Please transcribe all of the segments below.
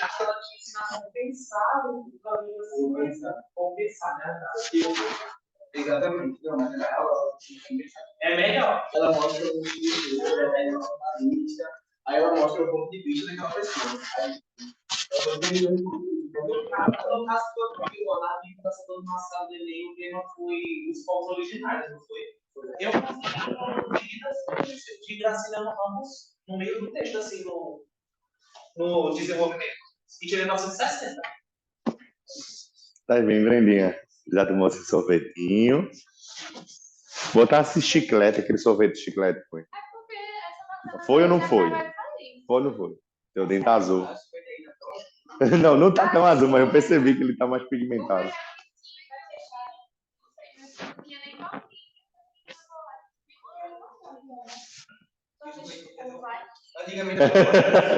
Aquela te ensinação a pensar no caminho assim, conversar, né? Exatamente. Não, mas é melhor. Ela mostra o analista, aí ela mostra o ponto de vista daquela pessoa. No caso do a aplicação do nosso Enem, o tema foi os povos originários, não foi? Eu consegui de Graciliano Ramos no meio do texto, assim, no desenvolvimento. E tirei 960. Tá bem, Brendinha. Já tomou esse sorvetinho. Botasse chiclete, aquele sorvete de chiclete, foi? Foi ou não foi? Foi ou não foi? Teu dente azul. Não, não tá tão azul, mas eu percebi que ele tá mais pigmentado.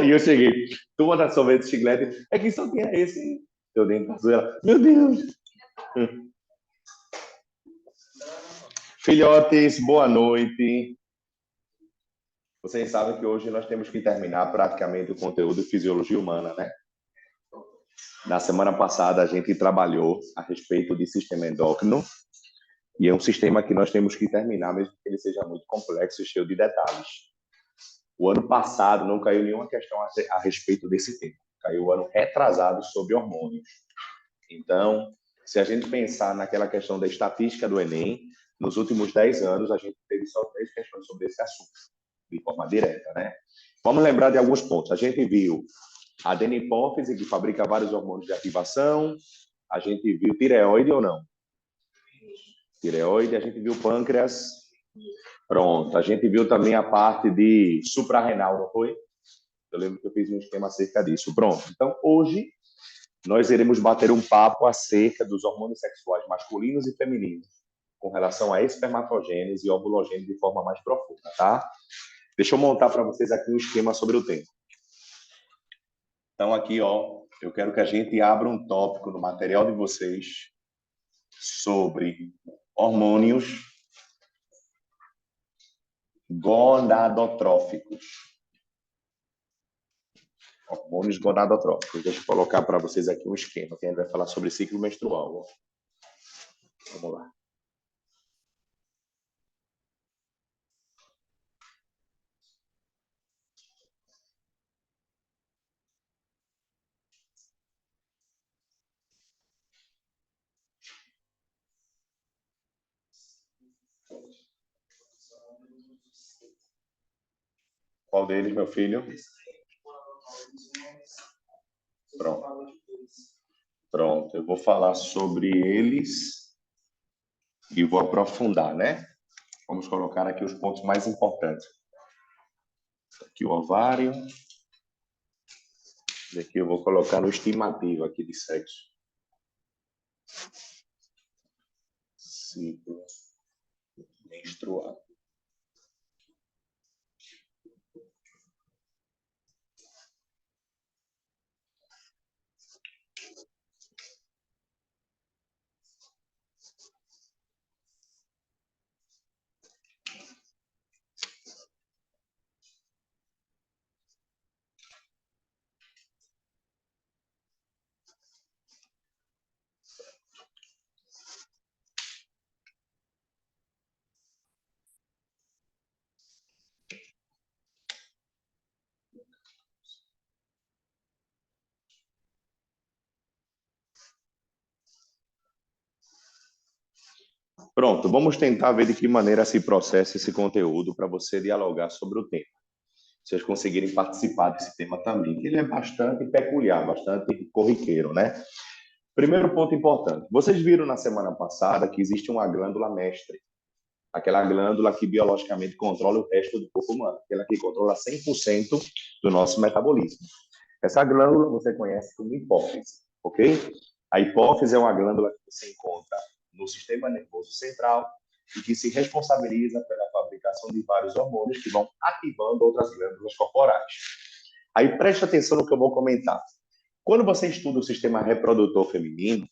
E eu cheguei, tu botar sorvete de chiclete, é que só tinha esse. Teu dente azul. Ela, meu Deus! Filhotes, boa noite. Vocês sabem que hoje nós temos que terminar praticamente o conteúdo de fisiologia humana, né? Na semana passada a gente trabalhou a respeito de sistema endócrino e é um sistema que nós temos que terminar, mesmo que ele seja muito complexo e cheio de detalhes. O ano passado não caiu nenhuma questão a respeito desse tema. Caiu o ano retrasado sobre hormônios. Então, se a gente pensar naquela questão da estatística do Enem, nos últimos 10 anos a gente teve só 3 questões sobre esse assunto, de forma direta, né? Vamos lembrar de alguns pontos. A gente viu a adenipófise, que fabrica vários hormônios de ativação. A gente viu tireoide ou não? Tireoide, a gente viu pâncreas. Pronto. A gente viu também a parte de suprarrenal, não foi? Eu lembro que eu fiz um esquema acerca disso. Pronto. Então, hoje, nós iremos bater um papo acerca dos hormônios sexuais masculinos e femininos, com relação a espermatogênese e ovulogênese de forma mais profunda, tá? Deixa eu montar para vocês aqui um esquema sobre o tema. Então, aqui, ó, eu quero que a gente abra um tópico no material de vocês sobre hormônios gonadotróficos. Hormônios gonadotróficos. Deixa eu colocar para vocês aqui um esquema, que a gente vai falar sobre ciclo menstrual. Ó. Vamos lá. Qual deles, meu filho? Pronto. Pronto, eu vou falar sobre eles e vou aprofundar, né? Vamos colocar aqui os pontos mais importantes. Aqui o ovário. E aqui eu vou colocar no estimativo aqui de sexo. Ciclo menstrual. Pronto, vamos tentar ver de que maneira se processa esse conteúdo para você dialogar sobre o tema. Vocês conseguirem participar desse tema também, que ele é bastante peculiar, bastante corriqueiro, né? Primeiro ponto importante. Vocês viram na semana passada que existe uma glândula mestre, aquela glândula que biologicamente controla o resto do corpo humano, aquela que controla 100% do nosso metabolismo. Essa glândula você conhece como hipófise, ok? A hipófise é uma glândula que você encontra no sistema nervoso central e que se responsabiliza pela fabricação de vários hormônios que vão ativando outras glândulas corporais. Aí preste atenção no que eu vou comentar. Quando você estuda o sistema reprodutor feminino,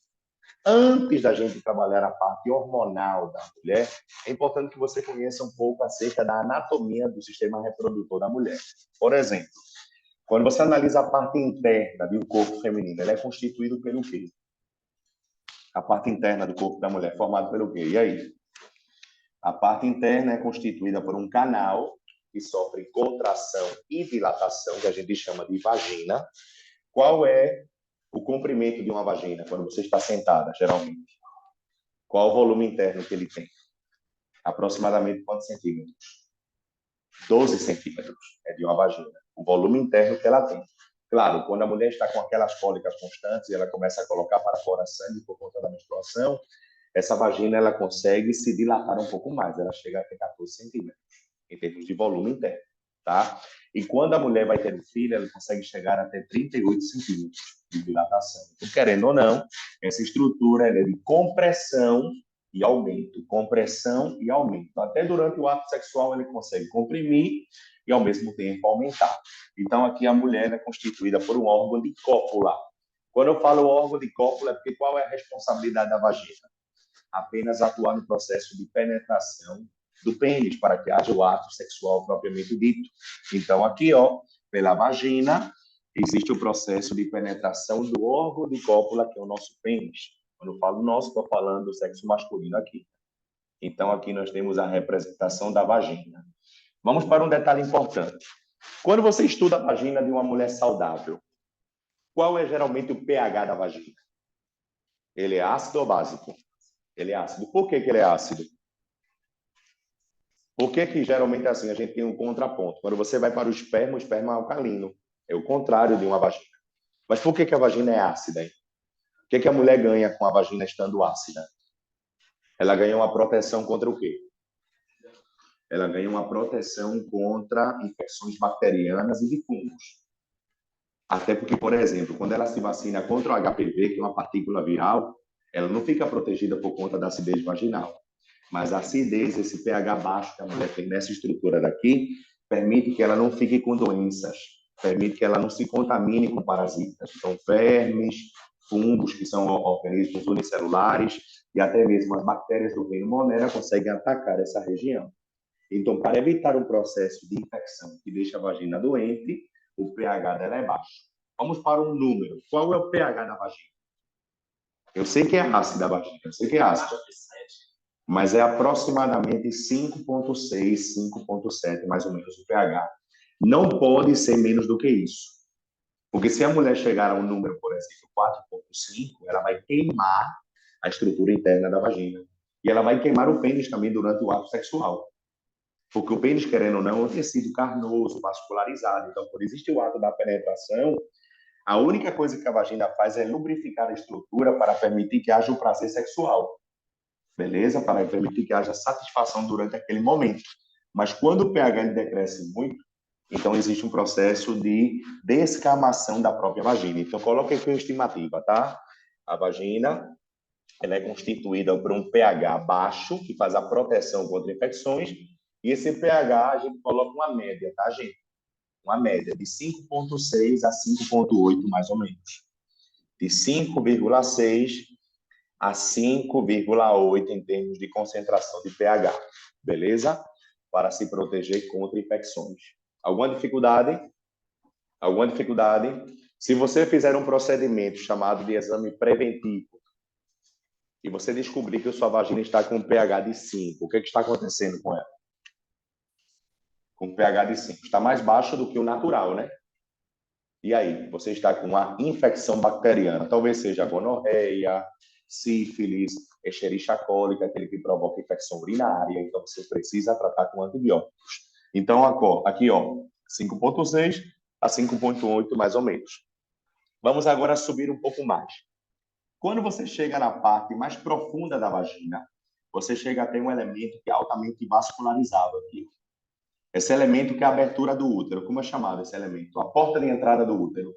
antes da gente trabalhar a parte hormonal da mulher, é importante que você conheça um pouco acerca da anatomia do sistema reprodutor da mulher. Por exemplo, Quando você analisa a parte interna de um corpo feminino, ele é constituído pelo quê? A parte interna do corpo da mulher é formada pelo quê? E aí? A parte interna é constituída por um canal que sofre contração e dilatação, que a gente chama de vagina. Qual é o comprimento de uma vagina quando você está sentada, geralmente? Qual o volume interno que ele tem? Aproximadamente quantos centímetros? 12 centímetros é de uma vagina. O volume interno que ela tem. Claro, quando a mulher está com aquelas cólicas constantes e ela começa a colocar para fora sangue por conta da menstruação, essa vagina ela consegue se dilatar um pouco mais. Ela chega a ter 14 centímetros em termos de volume interno, tá? E quando a mulher vai ter um filho, ela consegue chegar até 38 centímetros de dilatação. Então, querendo ou não, essa estrutura é de compressão e aumento, compressão e aumento. Até durante o ato sexual ele consegue comprimir e ao mesmo tempo aumentar. Então aqui a mulher é constituída por um órgão de cópula. Quando eu falo órgão de cópula, é porque qual é a responsabilidade da vagina? Apenas atuar no processo de penetração do pênis para que haja o ato sexual propriamente dito. Então aqui, ó, pela vagina existe o processo de penetração do órgão de cópula, que é o nosso pênis. Quando eu falo nosso, estou falando do sexo masculino aqui. Então, aqui nós temos a representação da vagina. Vamos para um detalhe importante. Quando você estuda a vagina de uma mulher saudável, qual é geralmente o pH da vagina? Ele é ácido ou básico? Ele é ácido. Por que ele é ácido? Por que geralmente assim a gente tem um contraponto? Quando você vai para o esperma é alcalino. É o contrário de uma vagina. Mas por que a vagina é ácida, hein? O que a mulher ganha com a vagina estando ácida? Ela ganha uma proteção contra o quê? Ela ganha uma proteção contra infecções bacterianas e de fungos. Até porque, por exemplo, quando ela se vacina contra o HPV, que é uma partícula viral, ela não fica protegida por conta da acidez vaginal. Mas a acidez, esse pH baixo que a mulher tem nessa estrutura daqui, permite que ela não fique com doenças, permite que ela não se contamine com parasitas. Então, vermes, fungos, que são organismos unicelulares, e até mesmo as bactérias do reino Monera conseguem atacar essa região. Então, para evitar um processo de infecção que deixa a vagina doente, o pH dela é baixo. Vamos para um número. Qual é o pH da vagina? Eu sei que é ácida a vagina, eu sei que é ácida, mas é aproximadamente 5,6, 5,7, mais ou menos, o pH. Não pode ser menos do que isso. Porque se a mulher chegar a um número, por exemplo, 4,5, ela vai queimar a estrutura interna da vagina. E ela vai queimar o pênis também durante o ato sexual. Porque o pênis, querendo ou não, é um tecido carnoso, vascularizado. Então, por existir o ato da penetração, a única coisa que a vagina faz é lubrificar a estrutura para permitir que haja o prazer sexual. Beleza? Para permitir que haja satisfação durante aquele momento. Mas quando o pH ele decresce muito, então existe um processo de descamação da própria vagina. Então, coloque aqui uma estimativa, tá? A vagina ela é constituída por um pH baixo, que faz a proteção contra infecções, e esse pH a gente coloca uma média, tá, gente? Uma média de 5,6 a 5,8, mais ou menos. De 5,6 a 5,8 em termos de concentração de pH. Beleza? Para se proteger contra infecções. Alguma dificuldade? Alguma dificuldade? Se você fizer um procedimento chamado de exame preventivo e você descobrir que a sua vagina está com um pH de 5, o que está acontecendo com ela? Com pH de 5. Está mais baixo do que o natural, né? E aí, você está com uma infecção bacteriana, talvez seja gonorreia, sífilis, Escherichia coli, aquele que provoca infecção urinária, então você precisa tratar com antibióticos. Então, aqui, ó, 5,6 a 5,8 mais ou menos. Vamos agora subir um pouco mais. Quando você chega na parte mais profunda da vagina, você chega a ter um elemento que é altamente vascularizado aqui. Esse elemento que é a abertura do útero. Como é chamado esse elemento? A porta de entrada do útero.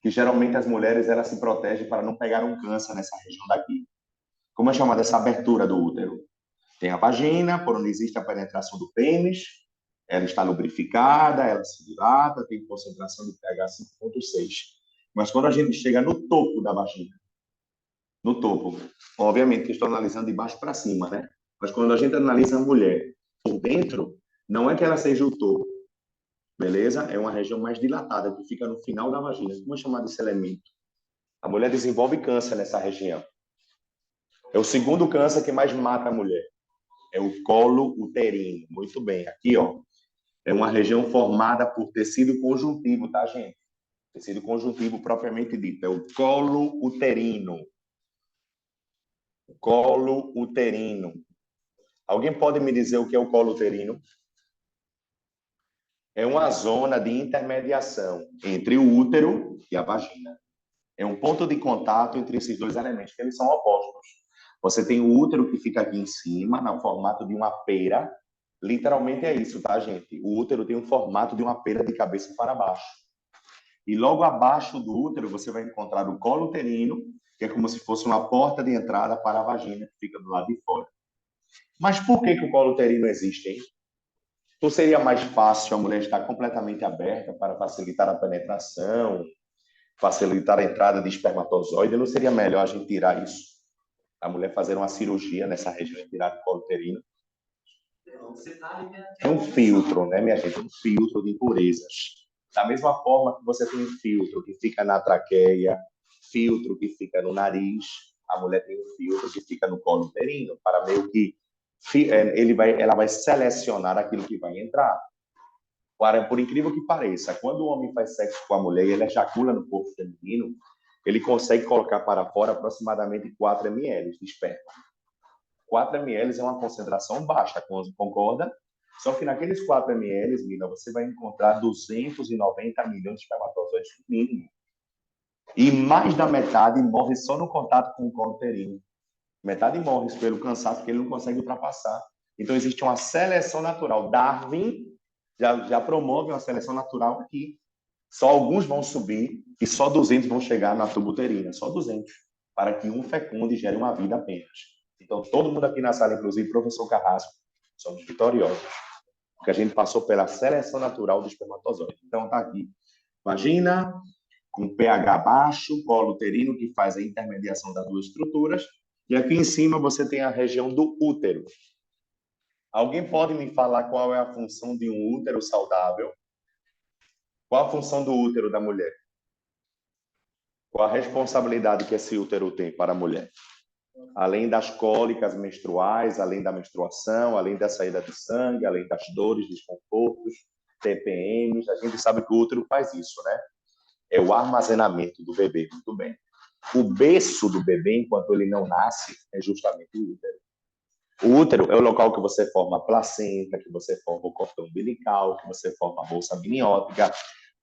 Que geralmente as mulheres elas se protegem para não pegar um câncer nessa região daqui. Como é chamada essa abertura do útero? Tem a vagina, por onde existe a penetração do pênis, ela está lubrificada, ela se dilata, tem concentração de pH 5,6. Mas quando a gente chega no topo da vagina, no topo, obviamente que estou analisando de baixo para cima, né? Mas quando a gente analisa a mulher por dentro, não é que ela seja o topo. beleza? É uma região mais dilatada, que fica no final da vagina. Como é chamado esse elemento? A mulher desenvolve câncer nessa região. É o segundo câncer que mais mata a mulher. É o colo uterino. Muito bem. Aqui, ó, é uma região formada por tecido conjuntivo, tá, gente? Tecido conjuntivo propriamente dito. É o colo uterino. Colo uterino. Alguém pode me dizer o que é o colo uterino? É uma zona de intermediação entre o útero e a vagina. É um ponto de contato entre esses dois elementos, que eles são opostos. Você tem o útero que fica aqui em cima, no formato de uma pera. Literalmente é isso, tá, gente? O útero tem um formato de uma pera de cabeça para baixo. E logo abaixo do útero, você vai encontrar o colo uterino, que é como se fosse uma porta de entrada para a vagina, que fica do lado de fora. Mas por que o colo uterino existe, hein? Não seria mais fácil a mulher estar completamente aberta para facilitar a penetração, facilitar a entrada de espermatozoide? Não seria melhor a gente tirar isso? A mulher fazer uma cirurgia nessa região e tirar o colo uterino? É um filtro, né, minha gente? Um filtro de impurezas. Da mesma forma que você tem um filtro que fica na traqueia, filtro que fica no nariz, a mulher tem um filtro que fica no colo uterino, para meio que ela vai selecionar aquilo que vai entrar. Por incrível que pareça, quando o homem faz sexo com a mulher e ele ejacula no corpo feminino, ele consegue colocar para fora aproximadamente 4 ml de esperma. 4 ml é uma concentração baixa, concorda? Só que naqueles 4 ml, Mina, você vai encontrar 290 milhões de espermatozoides no mínimo. E mais da metade morre só no contato com o colo uterino. Metade morre pelo cansaço que ele não consegue ultrapassar. Então, existe uma seleção natural. Darwin já promove uma seleção natural aqui. Só alguns vão subir e só 200 vão chegar na tuba uterina. Só 200. Para que um fecunde e gere uma vida apenas. Então, todo mundo aqui na sala, inclusive o professor Carrasco, somos vitoriosos. Porque a gente passou pela seleção natural do espermatozoide. Então, tá aqui. Vagina, com pH baixo, colo uterino, que faz a intermediação das duas estruturas. E aqui em cima você tem a região do útero. Alguém pode me falar qual é a função de um útero saudável? Qual a função do útero da mulher? Qual a responsabilidade que esse útero tem para a mulher? Além das cólicas menstruais, além da menstruação, além da saída de sangue, além das dores, desconfortos, TPMs, a gente sabe que o útero faz isso, né? É o armazenamento do bebê, muito bem. O berço do bebê, enquanto ele não nasce, é justamente o útero. O útero é o local que você forma a placenta, que você forma o cordão umbilical, que você forma a bolsa amniótica.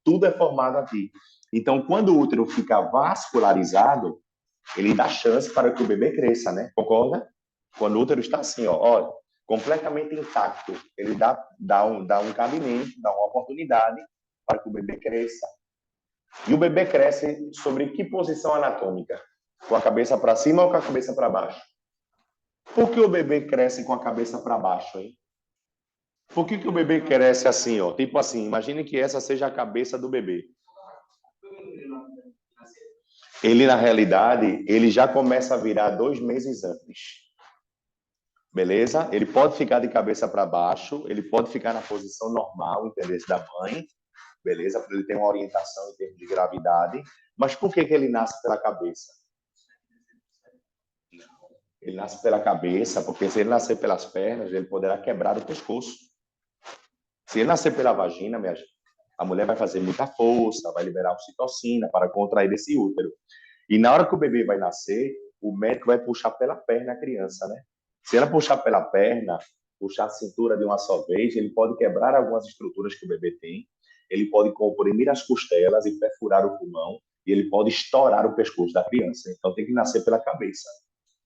Tudo é formado aqui. Então, quando o útero fica vascularizado, ele dá chance para que o bebê cresça, né? Concorda? Quando o útero está assim, ó, completamente intacto, ele dá um cabimento, dá uma oportunidade para que o bebê cresça. E o bebê cresce sobre que posição anatômica? Com a cabeça para cima ou com a cabeça para baixo? Por que o bebê cresce com a cabeça para baixo, hein? Por que o bebê cresce assim, ó? Tipo assim, imagine que essa seja a cabeça do bebê. Ele, na realidade, ele já começa a virar 2 meses antes. Beleza? Ele pode ficar de cabeça para baixo, ele pode ficar na posição normal, entendeu? Da mãe, beleza? Para ele ter uma orientação em termos de gravidade. Mas por que ele nasce pela cabeça? Ele nasce pela cabeça, porque se ele nascer pelas pernas, ele poderá quebrar o pescoço. Se ele nascer pela vagina, minha gente, a mulher vai fazer muita força, vai liberar oxitocina para contrair esse útero. E na hora que o bebê vai nascer, o médico vai puxar pela perna a criança, né? Se ela puxar pela perna, puxar a cintura de uma só vez, ele pode quebrar algumas estruturas que o bebê tem, ele pode comprimir as costelas e perfurar o pulmão, e ele pode estourar o pescoço da criança. Então tem que nascer pela cabeça.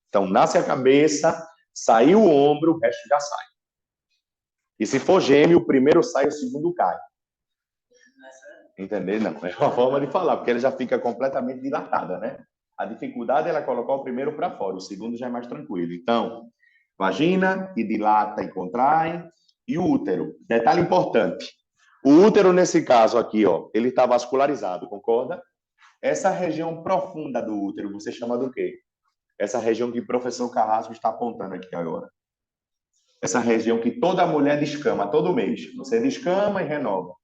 Então nasce a cabeça, saiu o ombro, o resto já sai. E se for gêmeo, o primeiro sai, o segundo cai. Entender? Não, é uma forma de falar, porque ela já fica completamente dilatada, né? A dificuldade é ela colocar o primeiro para fora, o segundo já é mais tranquilo. Então, vagina, que dilata e contrai, e o útero. Detalhe importante. O útero, nesse caso aqui, ó, ele está vascularizado, concorda? Essa região profunda do útero, você chama do quê? Essa região que o professor Carrasco está apontando aqui agora. Essa região que toda mulher descama todo mês. Você descama e renova.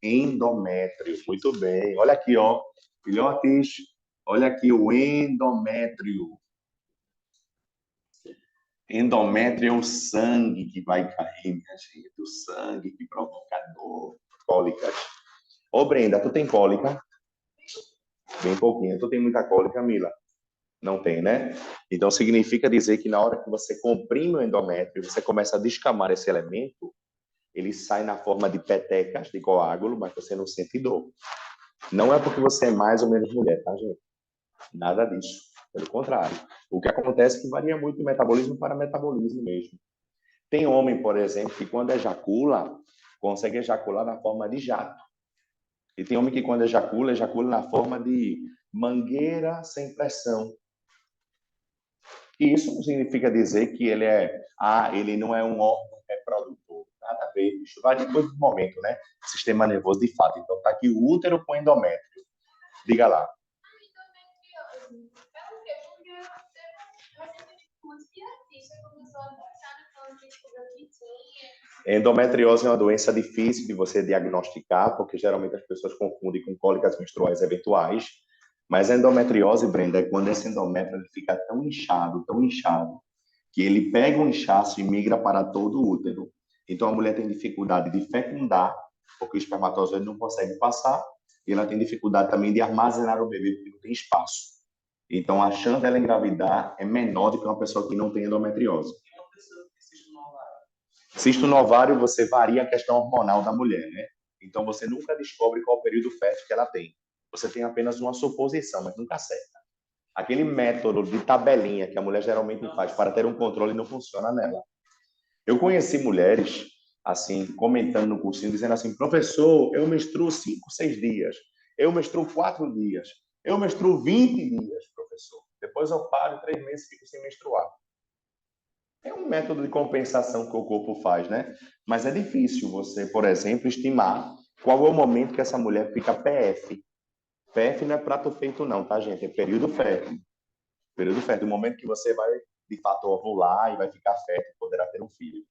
Endométrio. Muito bem. Olha aqui, ó. Filhotes, olha aqui o endométrio. Endométrio é o sangue que vai cair, minha gente. O sangue que provoca dor, cólicas. Ô, Brenda, tu tem cólica? Bem pouquinho. Tu tem muita cólica, Mila? Não tem, né? Então, significa dizer que na hora que você comprime o endométrio, você começa a descamar esse elemento, ele sai na forma de petecas, de coágulo, mas você não sente dor. Não é porque você é mais ou menos mulher, tá, gente? Nada disso. Pelo contrário. O que acontece é que varia muito de metabolismo para metabolismo mesmo. Tem homem, por exemplo, que quando ejacula, consegue ejacular na forma de jato. E tem homem que quando ejacula, ejacula na forma de mangueira sem pressão. E isso não significa dizer que ele não é um órgão reprodutor. Nada a ver, isso vai depois do momento, né? Sistema nervoso de fato. Então, tá aqui o útero com endométrio. Diga lá. Endometriose é uma doença difícil de você diagnosticar, porque geralmente as pessoas confundem com cólicas menstruais eventuais. Mas a endometriose, Brenda, é quando esse endométrio ele fica tão inchado, que ele pega um inchaço e migra para todo o útero. Então a mulher tem dificuldade de fecundar, porque o espermatozoide não consegue passar, e ela tem dificuldade também de armazenar o bebê, porque não tem espaço. Então a chance dela engravidar é menor do que uma pessoa que não tem endometriose. Cisto no ovário, você varia a questão hormonal da mulher, né? Então você nunca descobre qual período fértil que ela tem. Você tem apenas uma suposição, mas nunca acerta. Aquele método de tabelinha que a mulher geralmente faz para ter um controle não funciona nela. Eu conheci mulheres, assim, comentando no cursinho, dizendo assim, professor, eu menstruo 5, 6 dias. Eu menstruo 4 dias. Eu menstruo 20 dias, professor. Depois eu paro 3 meses e fico sem menstruar. É um método de compensação que o corpo faz, né? Mas é difícil você, por exemplo, estimar qual é o momento que essa mulher fica PF. PF não é prato feito não, tá, gente? É período fértil. Período fértil, o momento que você vai, de fato, ovular e vai ficar fértil e poderá ter um filho.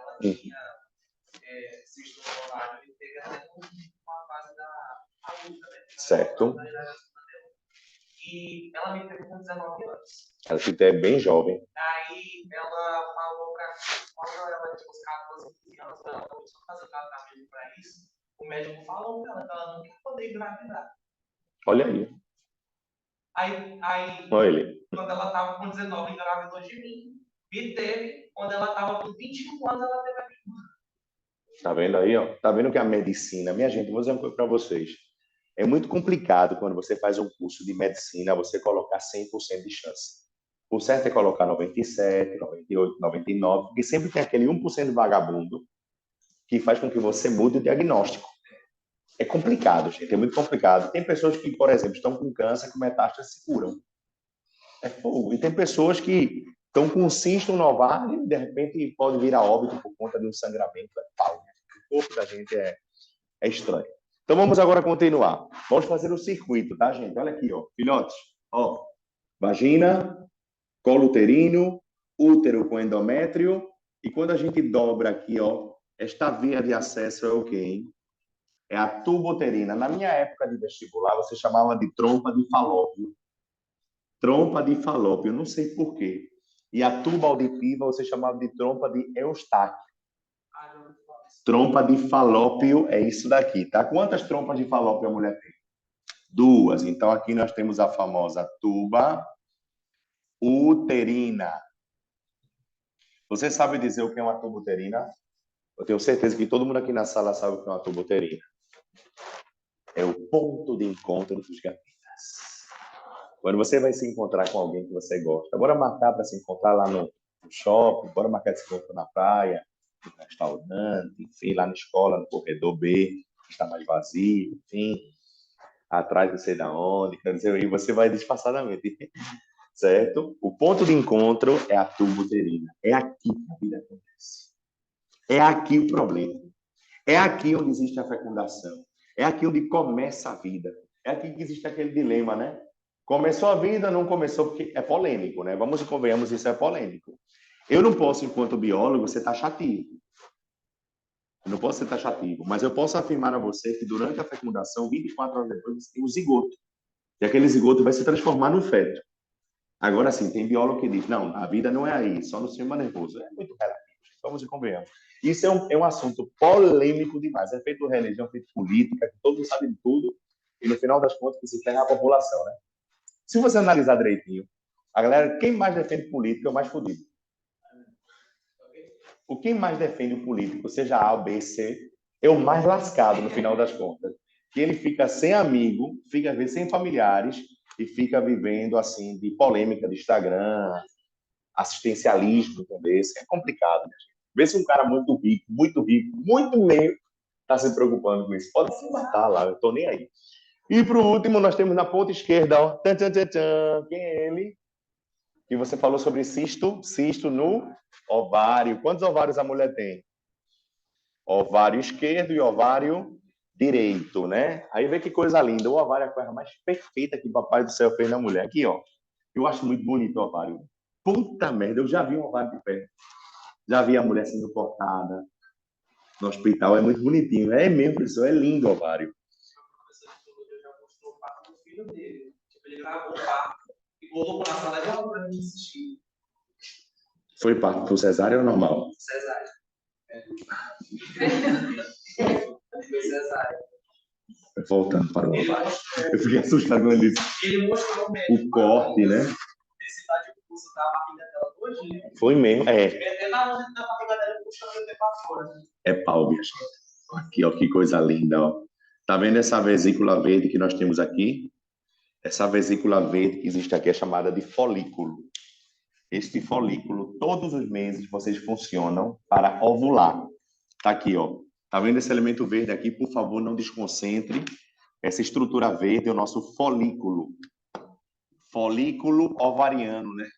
Ela tinha cisto no ovário e teve até uma fase da luta, né? Certo. E ela me teve com 19 anos. Ela é bem jovem. Aí ela falou pra mim, quando ela tinha uns 14, 15 anos, ela começou a fazer tratamento pra isso. O médico falou pra ela que ela não quer poder engravidar. Olha aí. Aí Olha ele. quando ela estava com 19, engravidou de mim. E teve, quando ela estava com 25 anos, ela teve a minha. Tá vendo aí, ó? Tá vendo que a medicina, minha gente, vou dizer uma coisa para vocês. É muito complicado quando você faz um curso de medicina, você colocar 100% de chance. O certo é colocar 97, 98, 99, porque sempre tem aquele 1% de vagabundo que faz com que você mude o diagnóstico. É complicado, gente, é muito complicado. Tem pessoas que, por exemplo, estão com câncer que metástases se curam. É fogo. E tem pessoas que estão com cisto no ovário e, de repente, pode vir a óbito por conta de um sangramento. O corpo da gente é estranho. Então, vamos agora continuar. Vamos fazer o circuito, tá, gente? Olha aqui, ó. Filhotes, ó. Vagina, colo uterino, útero com endométrio. E quando a gente dobra aqui, ó, esta via de acesso é o quê, hein? É a tubo-uterina. Na minha época de vestibular, você chamava de trompa de falópio. Trompa de falópio, não sei por quê. E a tuba auditiva você chamava de trompa de Eustáquio. Trompa de falópio é isso daqui, tá? Quantas trompas de falópio a mulher tem? 2. Então aqui nós temos a famosa tuba uterina. Você sabe dizer o que é uma tuba uterina? Eu tenho certeza que todo mundo aqui na sala sabe o que é uma tuba uterina. É o ponto de encontro dos gametas. Quando você vai se encontrar com alguém que você gosta, bora marcar para se encontrar lá no shopping, bora marcar de se encontrar na praia, no restaurante, enfim, lá na escola, no corredor B, que está mais vazio, enfim, atrás não sei da onde, quer dizer, e você vai disfarçadamente, certo? O ponto de encontro é a tuba uterina. É aqui que a vida acontece. É aqui o problema. É aqui onde existe a fecundação. É aqui onde começa a vida. É aqui que existe aquele dilema, né? Começou a vida, não começou, porque é polêmico, né? Vamos e convenhamos, isso é polêmico. Eu não posso, enquanto biólogo, ser taxativo. Eu não posso ser taxativo, mas eu posso afirmar a você que durante a fecundação, 24 horas depois, você tem o zigoto. E aquele zigoto vai se transformar no feto. Agora sim, tem biólogo que diz, não, a vida não é aí, só no sistema nervoso. É muito relativo, vamos e convenhamos. Isso é um assunto polêmico demais. É feito religião, é feito política, que todo mundo sabe de tudo, e no final das contas que se ferra a população, né? Se você analisar direitinho, a galera, quem mais defende política é o mais fodido. O quem mais defende o político, seja A, B, C, é o mais lascado no final das contas. Que ele fica sem amigo, fica às vezes sem familiares e fica vivendo assim de polêmica de Instagram, assistencialismo, entendeu? Isso é complicado, né? Vê se um cara muito rico, muito meio, está se preocupando com isso. Pode se matar lá, eu tô nem aí. E para o último, nós temos na ponta esquerda, ó, tchan, tchan, tchan, tchan, quem é ele? E você falou sobre cisto no ovário. Quantos ovários a mulher tem? Ovário esquerdo e ovário direito, né? Aí vê que coisa linda. O ovário é a coisa mais perfeita que o Papai do Céu fez na mulher. Aqui, ó. Eu acho muito bonito o ovário. Puta merda, eu já vi um ovário de perto. Já vi a mulher sendo cortada no hospital. É muito bonitinho. É mesmo, professor. É lindo o ovário. Já mostrou o parto do filho dele. Tipo, ele gravou o parto e colocou na sala de aula para gente assistir. Foi parto por cesárea ou normal? Cesárea. Foi cesárea. Voltando para o ovário. Eu fiquei assustado quando ele disse. Ele mostrou o corte, né? Intensidade de pulso da barriga dela todinha. Foi mesmo, é. Até na barriga dela puxando até para fora. É pau, minha gente. Aqui, ó, que coisa linda, ó. Tá vendo essa vesícula verde que nós temos aqui? Essa vesícula verde que existe aqui é chamada de folículo. Este folículo, todos os meses, vocês funcionam para ovular. Tá aqui, ó. Tá vendo esse elemento verde aqui? Por favor, não desconcentre. Essa estrutura verde é o nosso folículo. Folículo ovariano, né?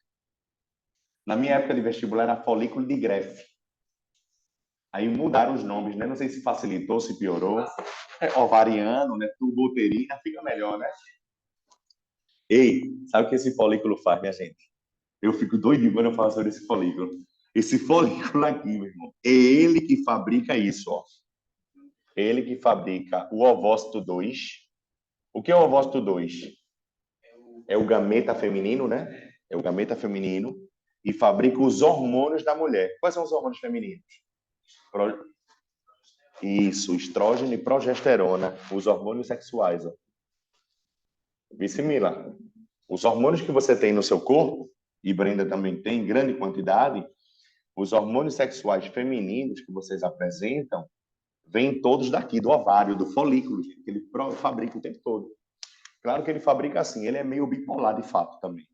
Na minha época de vestibular era folículo de Greff. Aí mudaram os nomes, né? Não sei se facilitou, se piorou. É ovariano, né? Tubuterina, fica melhor, né? Ei, sabe o que esse folículo faz, minha gente? Eu fico doidinho quando eu falo sobre esse folículo. Esse folículo aqui, meu irmão, é ele que fabrica isso, ó. Ele que fabrica o ovócito 2. O que é o ovócito 2? É o gameta feminino, né? É o gameta feminino e fabrica os hormônios da mulher. Quais são os hormônios femininos? Isso, estrógeno e progesterona, os hormônios sexuais, ó. Vice-Mila, os hormônios que você tem no seu corpo, e Brenda também tem em grande quantidade, os hormônios sexuais femininos que vocês apresentam, vêm todos daqui, do ovário, do folículo, que ele fabrica o tempo todo. Claro que ele fabrica assim, ele é meio bipolar de fato também.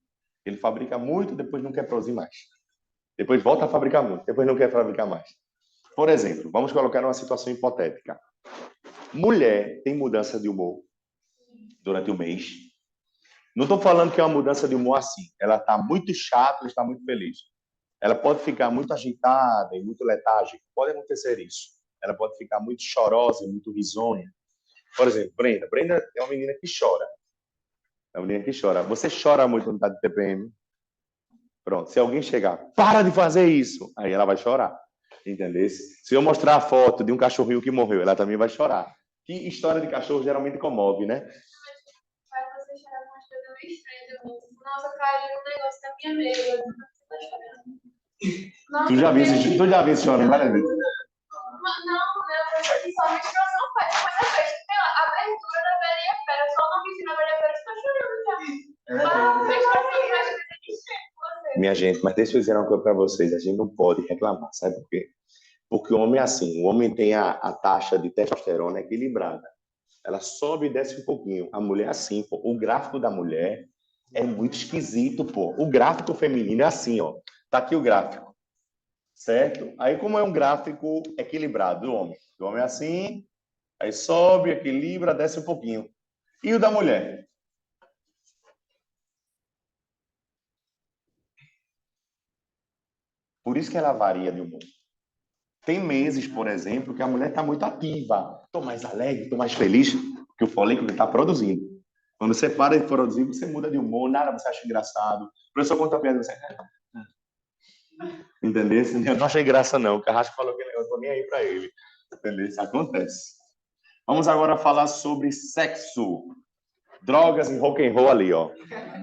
Ele fabrica muito, depois não quer produzir mais. Depois volta a fabricar muito, depois não quer fabricar mais. Por exemplo, vamos colocar uma situação hipotética. Mulher tem mudança de humor durante o mês. Não estou falando que é uma mudança de humor assim. Ela está muito chata, ela está muito feliz. Ela pode ficar muito agitada e muito letárgica. Pode acontecer isso. Ela pode ficar muito chorosa e muito risonha. Por exemplo, Brenda. Brenda é uma menina que chora. É uma menina que chora. Você chora muito quando está de TPM? Pronto. Se alguém chegar, para de fazer isso. Aí ela vai chorar. Entendeu? Se eu mostrar a foto de um cachorrinho que morreu, ela também vai chorar. Que história de cachorro geralmente comove, né? Faz você chorar com umas coisas meio estranhas. Nossa, caiu um negócio na minha mesa. Você tá chorando. Nossa, Tu já viu esse chorando várias vezes? Não, somente pra não faz. Mas a abertura da Veriafera, só o nome na Veriafera, você tá chorando já. Mas pra mim, mais coisa de você. Minha gente, mas deixa eu dizer uma coisa para vocês, a gente não pode reclamar, sabe por quê? Porque o homem é assim, o homem tem a taxa de testosterona equilibrada. Ela sobe e desce um pouquinho. A mulher é assim, pô. O gráfico da mulher é muito esquisito, pô. O gráfico feminino é assim, ó. Tá aqui o gráfico, certo? Aí como é um gráfico equilibrado do homem é assim, aí sobe, equilibra, desce um pouquinho. E o da mulher? Por isso que ela varia de humor. Tem meses, por exemplo, que a mulher está muito ativa. Estou mais alegre, estou mais feliz, porque o folículo está produzindo. Quando você para de produzir, você muda de humor, nada você acha engraçado. O professor conta a piada, você... Entendeu? Eu não achei graça, não. O Carrasco falou que eu não estou nem aí para ele. Entendeu? Isso acontece. Vamos agora falar sobre sexo. Drogas e rock and roll ali, ó.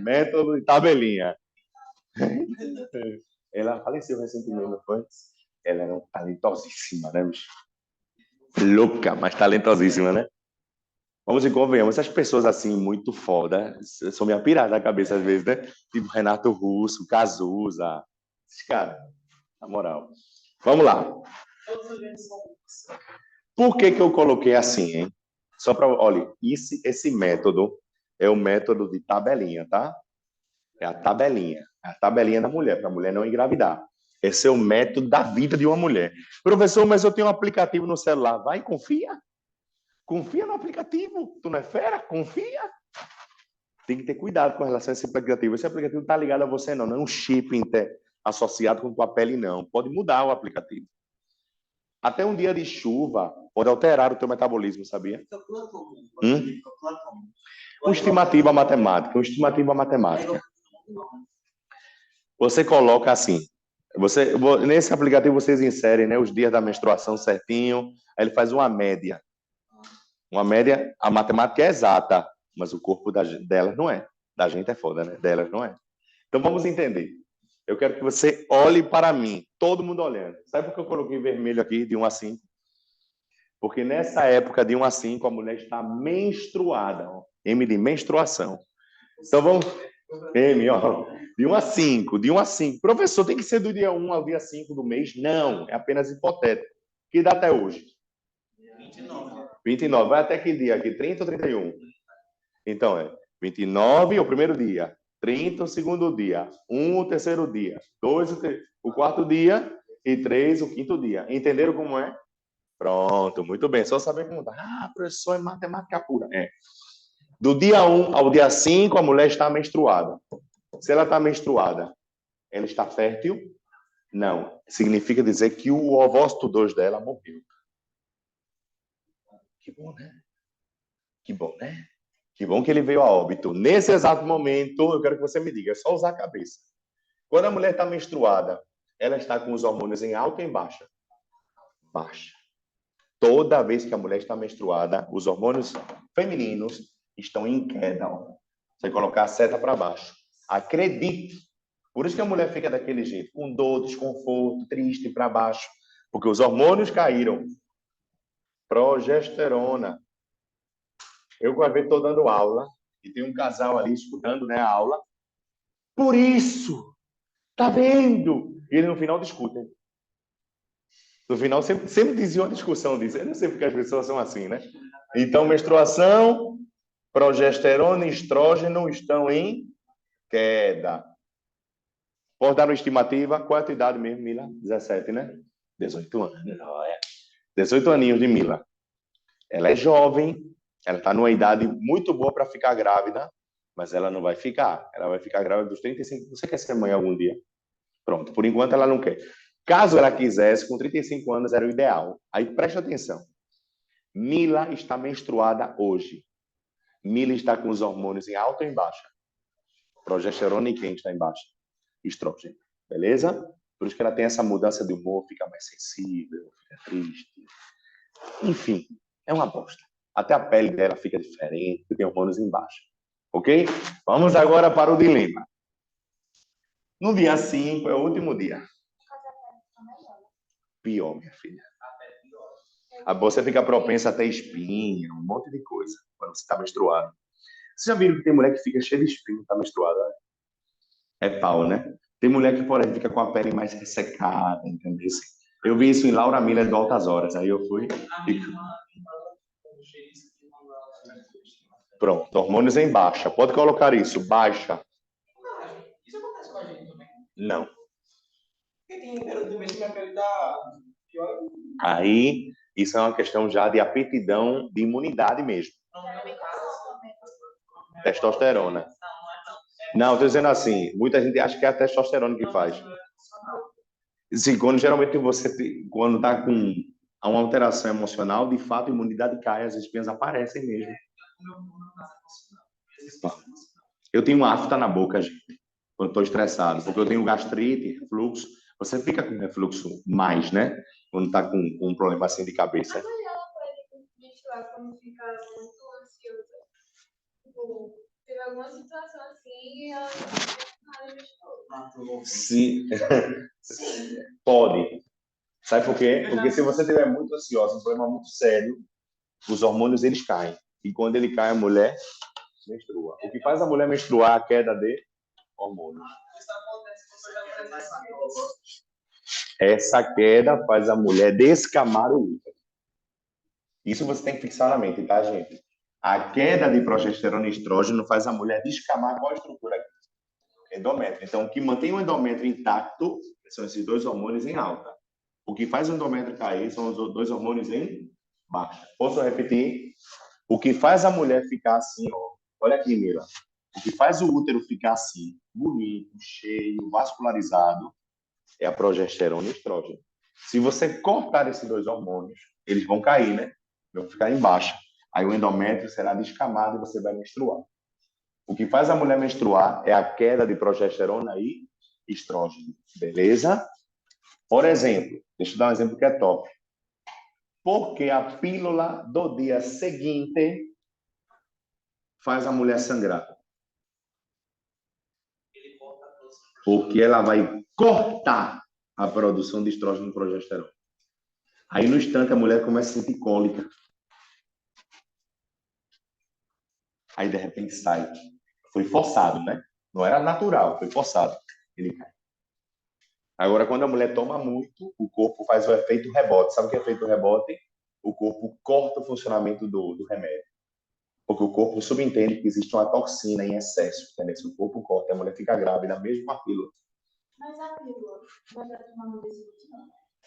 Método e tabelinha. Ela faleceu recentemente, não foi? Ela era talentosíssima, né, bicho? Louca, mas talentosíssima, né? Vamos e convenhamos, essas pessoas assim, muito foda, são minha pirada na cabeça às vezes, né? Tipo Renato Russo, Cazuza, esses caras, na moral. Vamos lá. Por que que eu coloquei assim, hein? Só para, olha, esse método é o método de tabelinha, tá? É a tabelinha da mulher, para a mulher não engravidar. Esse é o método da vida de uma mulher. Professor, mas eu tenho um aplicativo no celular. Vai, confia. Confia no aplicativo. Tu não é fera? Confia. Tem que ter cuidado com relação a esse aplicativo. Esse aplicativo não está ligado a você, não. Não é um chip associado com tua pele, não. Pode mudar o aplicativo. Até um dia de chuva pode alterar o teu metabolismo, sabia? Uma estimativa matemática. Você coloca assim. Nesse aplicativo vocês inserem, né, os dias da menstruação certinho. Aí ele faz uma média. Uma média, a matemática é exata, mas o corpo delas não é. Da gente é foda, né? Delas não é. Então vamos entender. Eu quero que você olhe para mim, todo mundo olhando. Sabe por que eu coloquei vermelho aqui, de 1 a 5? Porque nessa época de 1 a 5, a mulher está menstruada. Ó. M de menstruação. Então vamos... M, ó. De 1 a 5, de 1 a 5. Professor, tem que ser do dia 1 ao dia 5 do mês? Não, é apenas hipotético. Que data é hoje? 29. Vai até que dia aqui? 30 ou 31? Então é 29 o primeiro dia, 30 o segundo dia, 1 o terceiro dia, 2 o quarto dia e 3 o quinto dia. Entenderam como é? Pronto, muito bem. Só saber como tá. Ah, professor, é matemática pura. É. Do dia 1 ao dia 5, a mulher está menstruada. Se ela está menstruada, ela está fértil? Não. Significa dizer que o ovócito 2 dela morreu. Que bom, né? Que bom, né? Que bom que ele veio a óbito. Nesse exato momento, eu quero que você me diga, é só usar a cabeça. Quando a mulher está menstruada, ela está com os hormônios em alta ou em baixa? Baixa. Toda vez que a mulher está menstruada, os hormônios femininos estão em queda. Ó. Você colocar a seta para baixo. Acredite. Por isso que a mulher fica daquele jeito, com dor, desconforto, triste, para baixo. Porque os hormônios caíram. Progesterona. Eu, uma vez, estou dando aula e tem um casal ali escutando, né, a aula. Por isso, tá vendo? E ele no final discutem. No final sempre dizia uma discussão disso. Eu não sei porque as pessoas são assim, né? Então, menstruação, progesterona e estrógeno estão em queda. Posso dar uma estimativa? Qual é a tua idade mesmo, Mila? 17, né? 18 anos. 18 aninhos de Mila. Ela é jovem, ela está numa idade muito boa para ficar grávida, mas ela não vai ficar. Ela vai ficar grávida dos 35. Você quer ser mãe algum dia? Pronto, por enquanto ela não quer. Caso ela quisesse, com 35 anos era o ideal. Aí preste atenção. Mila está menstruada hoje. Mila está com os hormônios em alta ou em baixa? Progesterona e quem está em baixa? Estrógeno. Beleza? Por isso que ela tem essa mudança de humor, fica mais sensível, fica triste. Enfim, é uma bosta. Até a pele dela fica diferente, tem hormônios em baixa. Ok? Vamos agora para o dilema. No dia 5 é o último dia. Pior, minha filha. Você fica propensa a ter espinha, um monte de coisa, quando você está menstruado. Vocês já viram que tem mulher que fica cheia de espinha, está menstruada? É pau, né? Tem mulher que, por exemplo, fica com a pele mais ressecada, entendeu? Eu vi isso em Laura Miller do Altas Horas. Aí eu fui... Pronto, hormônios em baixa. Pode colocar isso, baixa. Isso acontece com a gente também. Não. Porque tem de vez que a pele tá pior. Aí, isso é uma questão já de aptidão, de imunidade mesmo. Testosterona. Não, estou dizendo assim, muita gente acha que é a testosterona que faz. Sim, quando geralmente quando está com uma alteração emocional, de fato a imunidade cai, as espinhas aparecem mesmo. Eu tenho afta na boca, gente, quando estou estressado, porque eu tenho gastrite, refluxo. Você fica com refluxo mais, né? quando tá com um problema assim de cabeça. A mulher ela pode menstruar quando fica muito ansiosa. Tipo, teve alguma situação assim e ela não menstruou. Se pode. Sabe por quê? Porque se você estiver muito ansiosa, um problema muito sério, os hormônios eles caem. E quando ele cai, a mulher menstrua. O que faz a mulher menstruar é a queda de hormônios. Isso acontece quando você já faz Essa queda faz a mulher descamar o útero. Isso você tem que fixar na mente, tá, gente? A queda de progesterona e estrógeno faz a mulher descamar qual a estrutura aqui? Endométrio. Então, o que mantém o endométrio intacto são esses dois hormônios em alta. O que faz o endométrio cair são os dois hormônios em baixa. Posso repetir? O que faz a mulher ficar assim, ó. Olha aqui, Mira. O que faz o útero ficar assim, bonito, cheio, vascularizado, é a progesterona e estrógeno. Se você cortar esses dois hormônios, eles vão cair, né? Vão ficar em baixa. Aí o endométrio será descamado e você vai menstruar. O que faz a mulher menstruar é a queda de progesterona e estrógeno. Beleza? Por exemplo, deixa eu dar um exemplo que é top. Porque a pílula do dia seguinte faz a mulher sangrar. Porque ela vai cortar a produção de estrógeno e progesterona. Aí, no instante, a mulher começa a sentir cólica. Aí, de repente, sai. Foi forçado, né? Não era natural, foi forçado. Ele cai. Agora, quando a mulher toma muito, o corpo faz o efeito rebote. Sabe o que é efeito rebote? O corpo corta o funcionamento do remédio. Porque o corpo subentende que existe uma toxina em excesso. Entendeu? Se o corpo corta, a mulher fica grávida, mesmo com a pílula. Mas a pílula vai dar tomar no mesmo dia?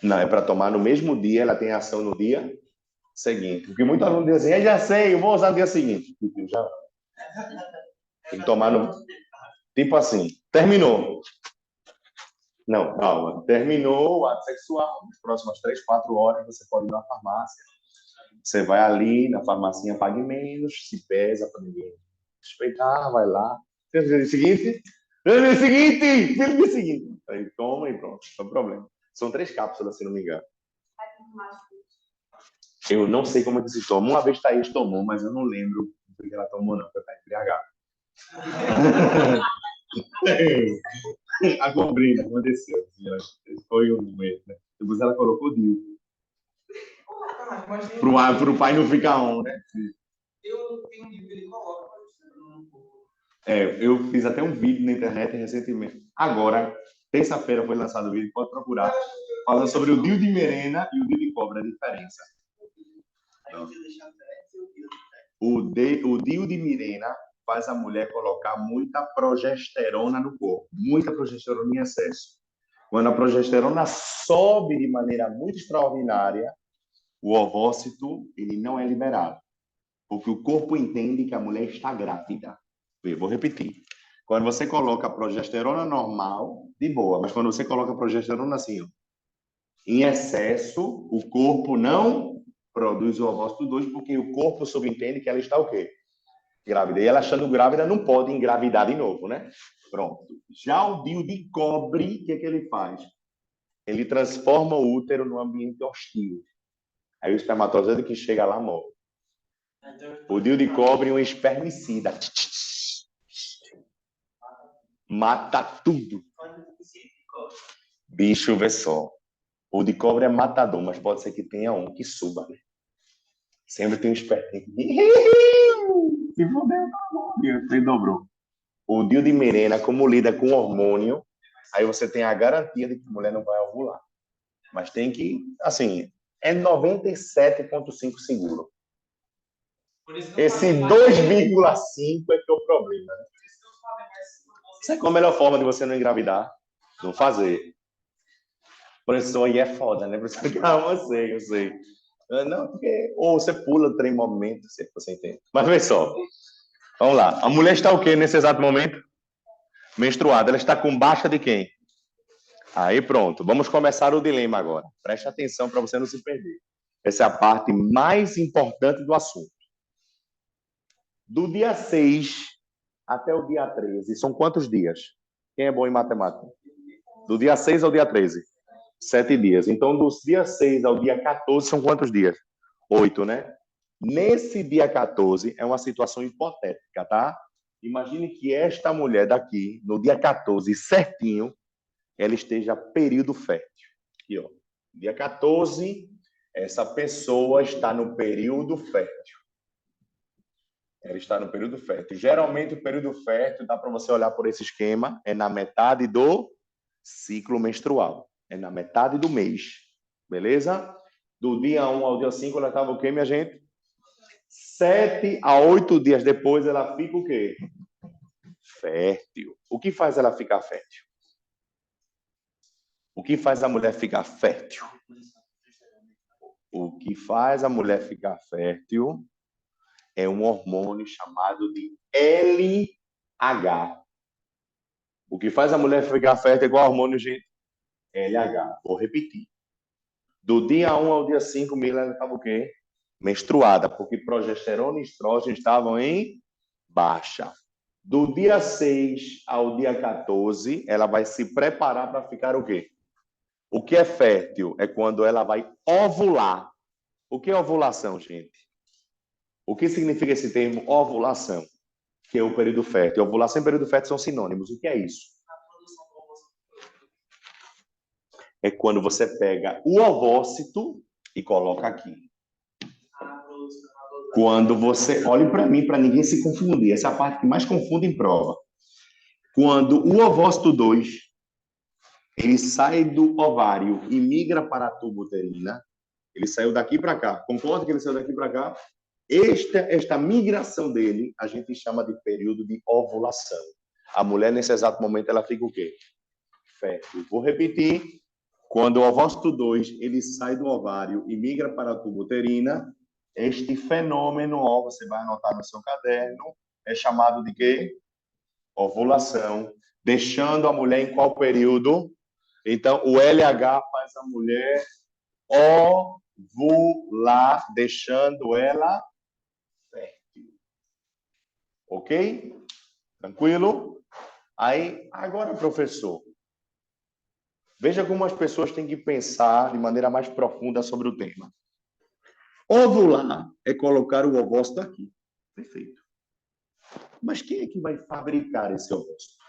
Não, é para tomar no mesmo dia, ela tem ação no dia seguinte. Porque muitos alunos dizem assim, já sei, eu vou usar no dia seguinte. Já. Tem que tomar no... Tipo assim, terminou. Não, calma. Terminou o ato sexual, nas próximas 3, 4 horas você pode ir na farmácia. Você vai ali, na farmacinha, pague menos, se pesa para ninguém suspeitar, vai lá. No dia seguinte, no dia seguinte, no dia seguinte. Aí toma e pronto, não tem problema. São 3 cápsulas, se não me engano. Eu não sei como é que se toma. Uma vez Thaís tomou, mas eu não lembro o que ela tomou, não, porque tá embriagada. A compreenda, aconteceu. Foi um mês, né? Depois ela colocou Dio. Pro pai não ficar on, né? Eu tenho um livro que ele coloca, eu fiz até um vídeo na internet recentemente. Agora, terça-feira foi lançado o vídeo, pode procurar. Falando sobre o Dio de merena e o Dio de cobra, a diferença. O Dio de merena faz a mulher colocar muita progesterona no corpo, muita progesterona em excesso. Quando a progesterona sobe de maneira muito extraordinária, o ovócito ele não é liberado, porque o corpo entende que a mulher está grávida. Eu vou repetir. Quando você coloca a progesterona normal, de boa, mas quando você coloca a progesterona assim, ó, em excesso, o corpo não produz o ovócito 2, porque o corpo subentende que ela está o quê? Grávida. E ela achando grávida não pode engravidar de novo, né? Pronto. Já o Dio de cobre, o que ele faz? Ele transforma o útero num ambiente hostil. Aí o espermatozoide que chega lá morre. O Dio de cobre é um espermicida. Mata tudo. Bicho, vê só. O de cobre é matador, mas pode ser que tenha um que suba, né? Sempre tem um espertinho. Se fudeu, tá bom. Ele dobrou. O Dio de merena, como lida com hormônio, aí você tem a garantia de que a mulher não vai ovular. Mas tem que, assim, é 97,5 seguro. Esse 2,5 é que é o problema. Né? Sabe qual a melhor forma de você não engravidar? Não fazer. Professor, aí é foda, né? Professor, calma, eu sei. Não, porque... Ou você pula o trem momento, se você entende. Mas vê só. Vamos lá. A mulher está o quê nesse exato momento? Menstruada. Ela está com baixa de quem? Aí pronto. Vamos começar o dilema agora. Preste atenção para você não se perder. Essa é a parte mais importante do assunto. Do dia 6 até o dia 13, são quantos dias? Quem é bom em matemática? Do dia 6 ao dia 13? 7 dias. Então, dos dia 6 ao dia 14, são quantos dias? 8, né? Nesse dia 14, é uma situação hipotética, tá? Imagine que esta mulher daqui, no dia 14, certinho, ela esteja período fértil. Aqui, ó. Dia 14, essa pessoa está no período fértil. Ela está no período fértil. Geralmente, o período fértil, dá para você olhar por esse esquema, é na metade do ciclo menstrual. É na metade do mês. Beleza? Do dia 1 ao dia 5, ela estava o quê, minha gente? 7 a 8 dias depois, ela fica o quê? Fértil. O que faz ela ficar fértil? O que faz a mulher ficar fértil? O que faz a mulher ficar fértil é um hormônio chamado de LH. O que faz a mulher ficar fértil é igual hormônio, gente? LH. Vou repetir. Do dia 1 ao dia 5, Mila estava o quê? Menstruada, porque progesterona e estrógeno estavam em baixa. Do dia 6 ao dia 14, ela vai se preparar para ficar o quê? O que é fértil é quando ela vai ovular. O que é ovulação, gente? O que significa esse termo ovulação? Que é o período fértil. Ovulação e período fértil são sinônimos. O que é isso? É quando você pega o ovócito e coloca aqui. Quando você... Olhe para mim, para ninguém se confundir. Essa é a parte que mais confunde em prova. Quando o ovócito 2, ele sai do ovário e migra para a tuba uterina, ele saiu daqui para cá. Concorda que ele saiu daqui para cá? Esta migração dele, a gente chama de período de ovulação. A mulher, nesse exato momento, ela fica o quê? Fértil. Vou repetir. Quando o ovócito 2, ele sai do ovário e migra para a tuba uterina, este fenômeno, ó, você vai anotar no seu caderno, é chamado de quê? Ovulação. Deixando a mulher em qual período? Então, o LH faz a mulher ovular, deixando ela fértil. Ok? Tranquilo? Aí, agora, professor, veja como as pessoas têm que pensar de maneira mais profunda sobre o tema. Ovular é colocar o ovócito aqui. Perfeito. Mas quem é que vai fabricar esse ovócito?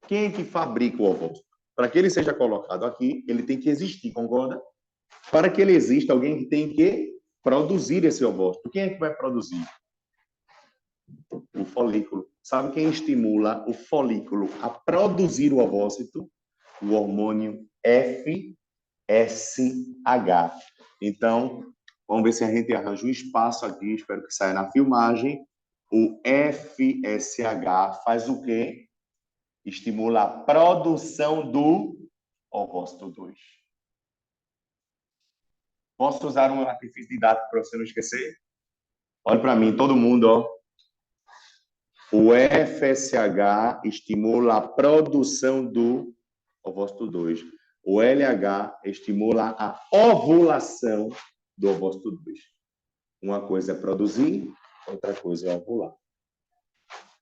Quem é que fabrica o ovócito? Para que ele seja colocado aqui, ele tem que existir, concorda? Para que ele exista, alguém tem que produzir esse ovócito. Quem é que vai produzir? O folículo. Sabe quem estimula o folículo a produzir o ovócito? O hormônio FSH. Então, vamos ver se a gente arranja um espaço aqui, espero que saia na filmagem. O FSH faz o quê? Estimula a produção do ovócito 2. Posso usar um artifício didático para você não esquecer? Olha para mim, todo mundo, ó. O FSH estimula a produção do ovócito 2. O LH estimula a ovulação do ovócito 2. Uma coisa é produzir, outra coisa é ovular.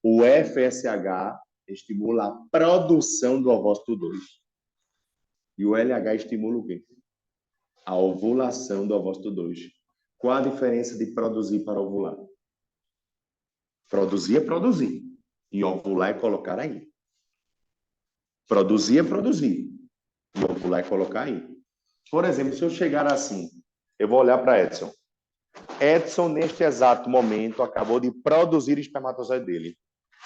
O FSH estimula a produção do ovócito 2. E o LH estimula o quê? A ovulação do ovócito 2. Qual a diferença de produzir para ovular? Produzir é produzir. E ovular é colocar aí. Produzir é produzir. E ovular é colocar aí. Por exemplo, se eu chegar assim, eu vou olhar para Edson. Edson, neste exato momento, acabou de produzir o espermatozoide dele.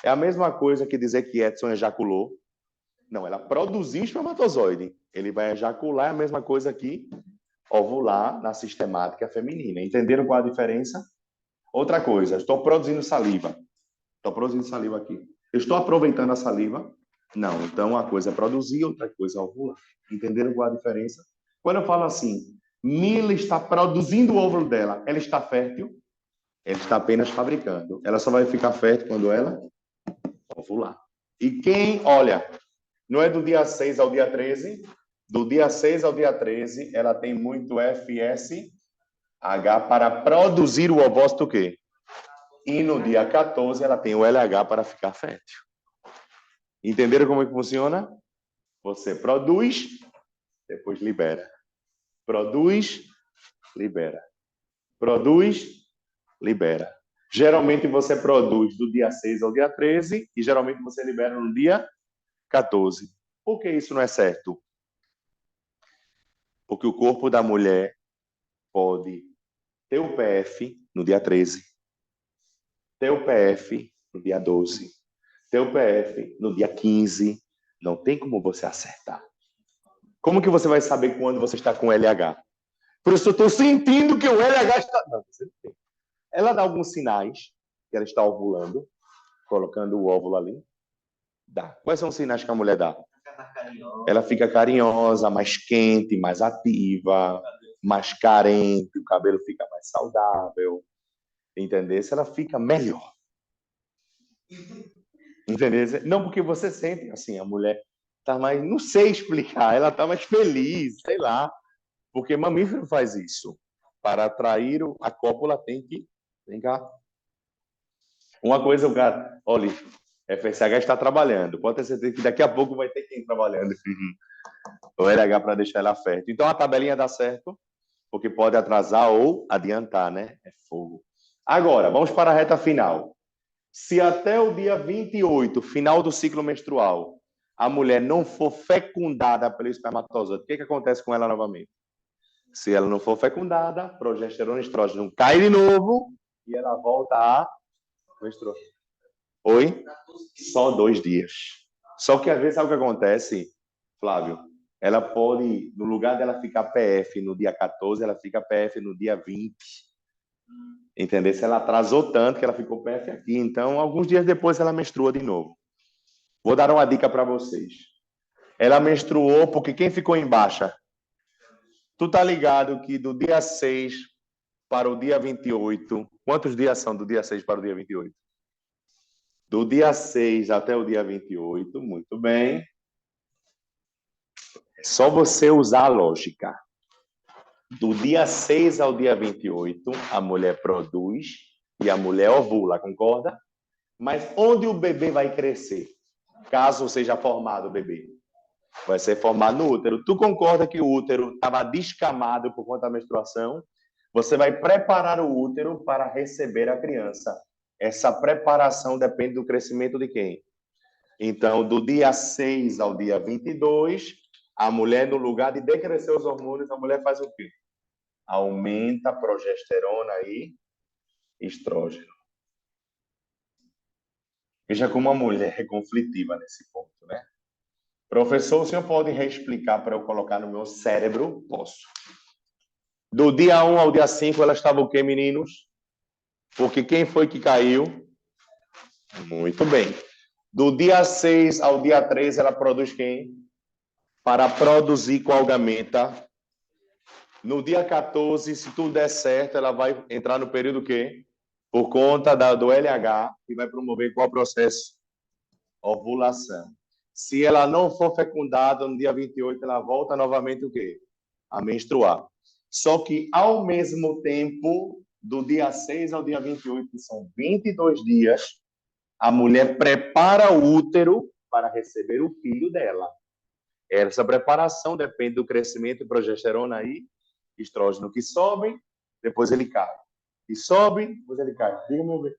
É a mesma coisa que dizer que Edson ejaculou. Não, ela produziu espermatozoide. Ele vai ejacular, é a mesma coisa que ovular na sistemática feminina. Entenderam qual a diferença? Outra coisa, estou produzindo saliva. Estou produzindo saliva aqui. Eu estou aproveitando a saliva? Não. Então, uma coisa é produzir, outra coisa é ovular. Entenderam qual a diferença? Quando eu falo assim, Mila está produzindo o óvulo dela, ela está fértil? Ela está apenas fabricando. Ela só vai ficar fértil quando ela ovular. E quem, olha, não é do dia 6 ao dia 13? Do dia 6 ao dia 13, ela tem muito FSH para produzir o ovócito o quê? E no dia 14, ela tem o LH para ficar fértil. Entenderam como é que funciona? Você produz, depois libera. Produz, libera. Produz, libera. Geralmente você produz do dia 6 ao dia 13 e geralmente você libera no dia 14. Por que isso não é certo? Porque o corpo da mulher pode ter o PF no dia 13, ter o PF no dia 12, ter o PF no dia 15. Não tem como você acertar. Como que você vai saber quando você está com LH? Por isso eu estou sentindo que o LH está... Não, você não tem. Ela dá alguns sinais que ela está ovulando, colocando o óvulo ali. Dá. Quais são os sinais que a mulher dá? Ela fica carinhosa, mais quente, mais ativa, mais carente, o cabelo fica mais saudável. Entendeu? Ela fica melhor. Entendeu? Não porque você sente assim, a mulher tá mais, não sei explicar, ela tá mais feliz, sei lá. Porque mamífero faz isso. Para atrair a cópula tem que... Vem cá. Uma coisa, o cara... Olha, FSH está trabalhando. Pode ter certeza que daqui a pouco vai ter quem trabalhando. O LH para deixar ela fértil. Então, a tabelinha dá certo, porque pode atrasar ou adiantar, né? É fogo. Agora, vamos para a reta final. Se até o dia 28, final do ciclo menstrual, a mulher não for fecundada pelo espermatozoide, o que acontece com ela novamente? Se ela não for fecundada, progesterona e estrógeno cai de novo e ela volta a menstruar. Oi? Só 2 dias. Só que às vezes sabe o que acontece, Flávio? Ela pode, no lugar dela ficar PF no dia 14, ela fica PF no dia 20. Entendeu? Se ela atrasou tanto que ela ficou PF aqui. Então, alguns dias depois ela menstrua de novo. Vou dar uma dica para vocês. Ela menstruou porque quem ficou em baixa? Tu tá ligado que do dia 6 para o dia 28, quantos dias são do dia 6 para o dia 28? Do dia 6 até o dia 28, muito bem. É só você usar a lógica. Do dia 6 ao dia 28, a mulher produz e a mulher ovula, concorda? Mas onde o bebê vai crescer? Caso seja formado o bebê. Vai ser formado no útero. Tu concorda que o útero estava descamado por conta da menstruação? Você vai preparar o útero para receber a criança. Essa preparação depende do crescimento de quem? Então, do dia 6 ao dia 22, a mulher, no lugar de decrescer os hormônios, a mulher faz o quê? Aumenta a progesterona e estrógeno. Veja como a mulher é conflitiva nesse ponto, né? Professor, o senhor pode reexplicar para eu colocar no meu cérebro? Posso. Do dia 1 ao dia 5, ela estava o quê, meninos? Porque quem foi que caiu? Muito bem. Do dia 6 ao dia 13, ela produz quem? Para produzir qual gameta? No dia 14, se tudo der certo, ela vai entrar no período quê? Por conta do LH, que vai promover qual processo? Ovulação. Se ela não for fecundada no dia 28, ela volta novamente o quê? A menstruar. Só que, ao mesmo tempo, do dia 6 ao dia 28, que são 22 dias, a mulher prepara o útero para receber o filho dela. Essa preparação depende do crescimento de progesterona e estrógeno, que sobem, depois ele cai. E sobe, depois ele cai. Diga, meu bem.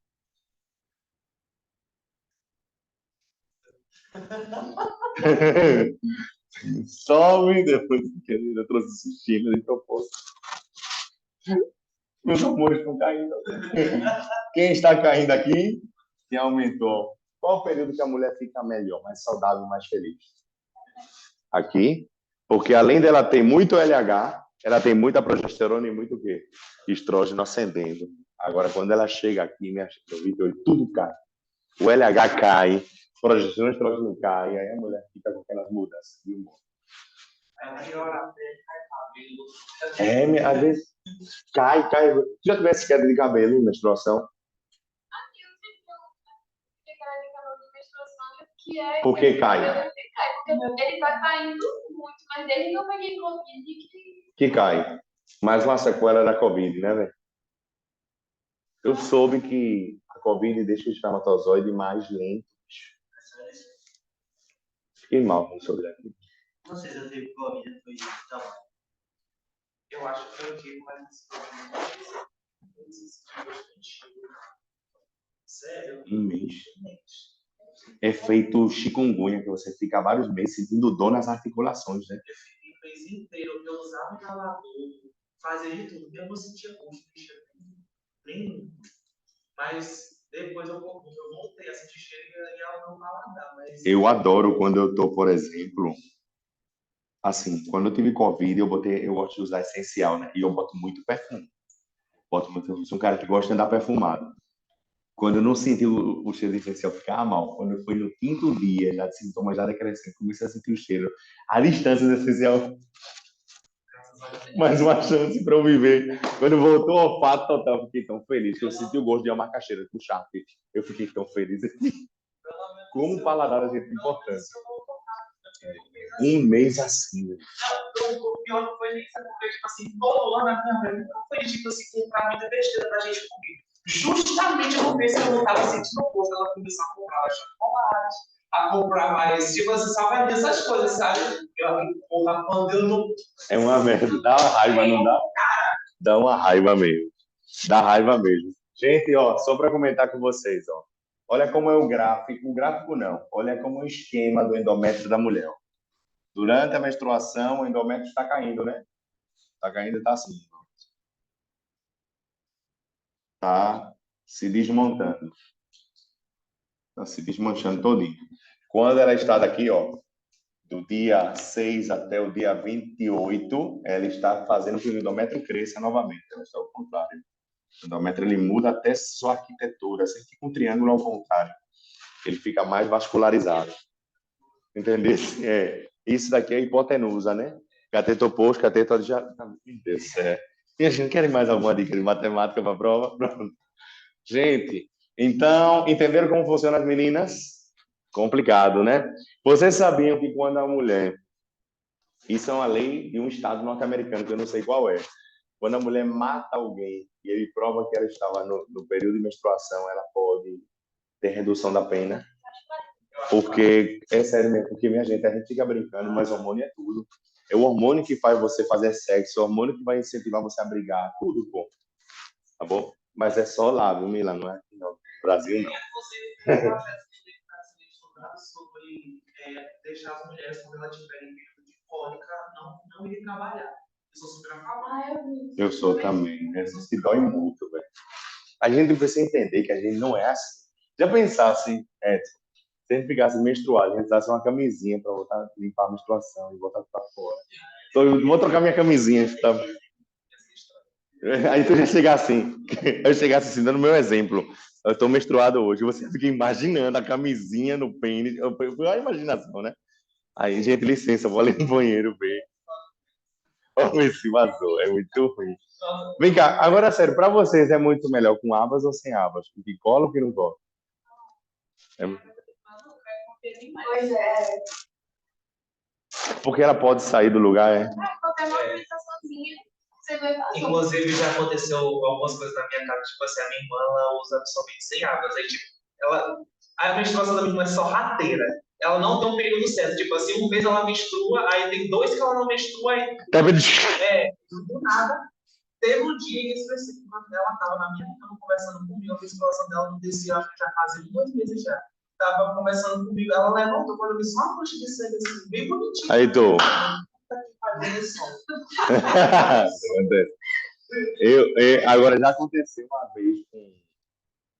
Sobe, depois eu trouxe sushi de propósito. Meus amores estão caindo. Quem está caindo aqui, que aumentou. Qual o período que a mulher fica melhor, mais saudável, mais feliz? Aqui, porque além dela ter muito LH, ela tem muita progesterona e muito o quê? Estrógeno ascendendo. Agora, quando ela chega aqui, minha filha, tudo cai. O LH cai, progesterona e estrógeno cai, aí a mulher fica com aquelas mudanças de humor. Às vezes cai. Se já tivesse queda de cabelo em menstruação? Por que cai? Porque ele vai caindo muito, mas desde que eu peguei Covid que cai. Mais uma sequela da Covid, né, velho? Eu soube que a Covid deixa o espermatozoide mais lento. Fiquei mal com isso aqui. Você já teve Covid, foi trabalho. Eu acho que eu tive, mas sério, Um mês. É feito chikungunya, que você fica vários meses sentindo dor nas articulações, né? eu fiquei o mês inteiro, eu usava inalador, fazia de tudo, eu não sentia gosto, nem. Mas depois eu voltei a sentir cheiro e ela não paladar, mas Eu adoro quando eu tô, por exemplo, assim, quando eu tive Covid, eu gosto de usar essencial, né? E eu boto muito perfume. Eu sou um cara que gosta de andar perfumado. Quando eu não senti o cheiro de essencial ficar mal, quando eu fui no quinto dia, já de sintomas já decrescentes, comecei a sentir o cheiro. A distância do essencial, mais uma chance para eu viver. Quando voltou ao olfato total, eu fiquei tão feliz. Eu senti o gosto de uma macaxeira com Sharp. Eu fiquei tão feliz. Como o paladar a gente é importante. Um mês assim. O pior não foi nem isso, porque, tipo assim, todo ano a minha mãe nunca foi, tipo assim, comprar muita besteira pra gente comer. Justamente no mês que eu não tava sentindo gosto, ela começou a comprar chocolate, a comprar mais, tipo assim, salgadinho, essas coisas, sabe? Eu, porra, quando eu não. É uma merda. Dá uma raiva, não dá? Dá uma raiva mesmo. Dá raiva mesmo. Gente, ó, só para comentar com vocês, ó. Olha como é o gráfico não. Olha como é o esquema do endométrio da mulher. Durante a menstruação, o endométrio está caindo, né? Está caindo, está assim. Está se desmontando. Está se desmanchando todinho. Quando ela está daqui, ó, do dia 6 até o dia 28, ela está fazendo que o endométrio cresça novamente. Ela está ao contrário. O endométrio ele muda até sua arquitetura. Você fica um triângulo ao contrário. Ele fica mais vascularizado. Entendeu? É, isso daqui é hipotenusa, né? Cateto oposto, cateto adjacente. Meu Deus do céu. E a gente quer mais alguma dica de matemática para a prova? Pronto. Gente, então, entenderam como funcionam as meninas? Complicado, né? Vocês sabiam que quando a mulher... Isso é uma lei de um estado norte-americano, que eu não sei qual é. Quando a mulher mata alguém e ele prova que ela estava no período de menstruação, ela pode ter redução da pena. Porque, é sério mesmo, porque, minha gente, a gente fica brincando, mas hormônio é tudo. É o hormônio que faz você fazer sexo, é o hormônio que vai incentivar você a brigar, tudo, pô. Tá bom? Mas é só lá, viu, Milan? Não é aqui, não. Brasil, não. Você estudado sobre deixar as mulheres, quando elas tiverem período de cólica, não irem trabalhar. Eu sou super a favor. Eu sou também, né? Isso se dói muito, velho. A gente precisa entender que a gente não é assim. Já pensasse, se a gente ficasse menstruado, a gente usasse uma camisinha para voltar a limpar a menstruação e voltar para fora. Então, eu vou trocar minha camisinha. Tá? Aí tu já chegar assim, eu chegasse assim, dando meu exemplo. Eu estou menstruado hoje, você fica imaginando a camisinha no pênis. Foi a imaginação, né? Aí, gente, licença, eu vou ali no banheiro ver. Olha esse vazou, é muito ruim. Vem cá, agora sério, para vocês é muito melhor com abas ou sem abas? O que cola ou que não cola? Pois é. Porque ela pode sair do lugar, é? Qualquer movimentaçãozinha, você vê vazou. Inclusive, já aconteceu algumas coisas na minha casa, tipo assim, a minha irmã ela usa absorvente sem água. Aí, tipo, a menstruação da minha irmã é só rateira. Ela não tem um período certo. Tipo assim, um mês ela menstrua, aí tem 2 que ela não menstrua, aí do nada. Teve um dia em específico, ela estava na minha cama conversando comigo, a menstruação dela não descia, acho que já fazia 2 meses já. Estava conversando comigo, ela levantou, quando eu vi só uma mancha de sangue assim, bem bonitinha. Aí tô. Agora já aconteceu uma vez com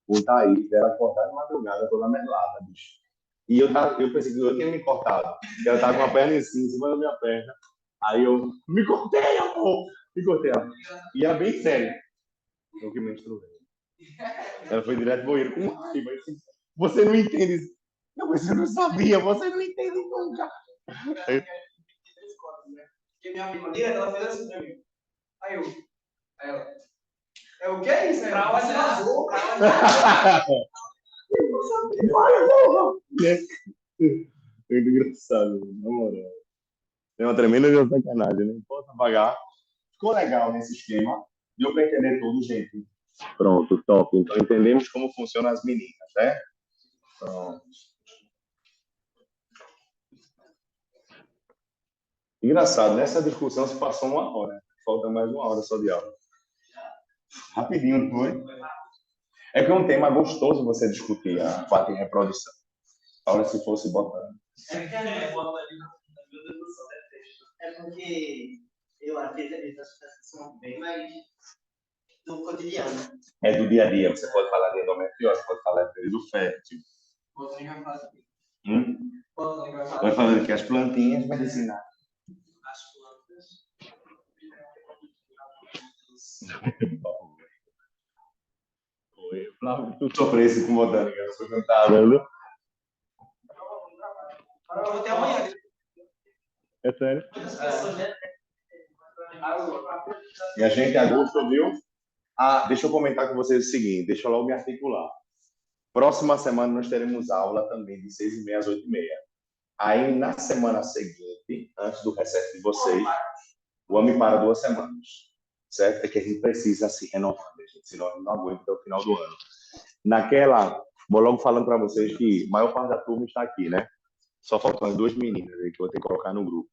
o Thaís, dela acordar de madrugada toda melada, bicho. E eu pensei que eu tinha me cortado. Que ela tava com a perna em cima da minha perna. Aí eu me cortei, amor! Me cortei. E ela bem sério. Eu que menstruei. Ela foi direto pro banheiro com raiva. Assim, você não entende isso. Não, mas eu não sabia. Você não entende nunca. Porque minha prima direto, ela fez assim pra mim. Aí ela. É o que isso? É pra olhar. Muito engraçado, na moral. É uma tremenda de sacanagem, né? Posso apagar. Ficou legal nesse esquema. Deu para entender tudo, gente. Pronto, top. Então entendemos como funcionam as meninas, né? Pronto. Engraçado, nessa discussão se passou 1 hora. Falta mais 1 hora só de aula. Rapidinho, não foi? É que é um tema gostoso você discutir a parte de reprodução. Agora, se fosse botar. É que a gente bota ali na meu Deus do céu, é texto. É porque eu acho que essas coisas são bem mais do cotidiano. É do dia a dia. Você pode falar de endometriose, pode falar de período fértil. Você vai falar Vai vai falar falando que as plantinhas medicinais. as plantas. Oi, Flávio, tu sofresse com botânica, você não tá vendo? Eu vou ter amanhã. É sério? Muitas pessoas, né? E a gente, em agosto, viu? Ah, deixa eu comentar com vocês o seguinte, deixa eu logo me articular. Próxima semana nós teremos aula também de 6h30 às 8h30. Aí, na semana seguinte, antes do recesso de vocês, o AMI para 2 semanas. Certo? É que a gente precisa se renovar, gente, senão a gente não aguenta até o final do ano. Naquela, vou logo falando para vocês que a maior parte da turma está aqui, né? Só faltam as 2 meninas aí que eu vou ter que colocar no grupo.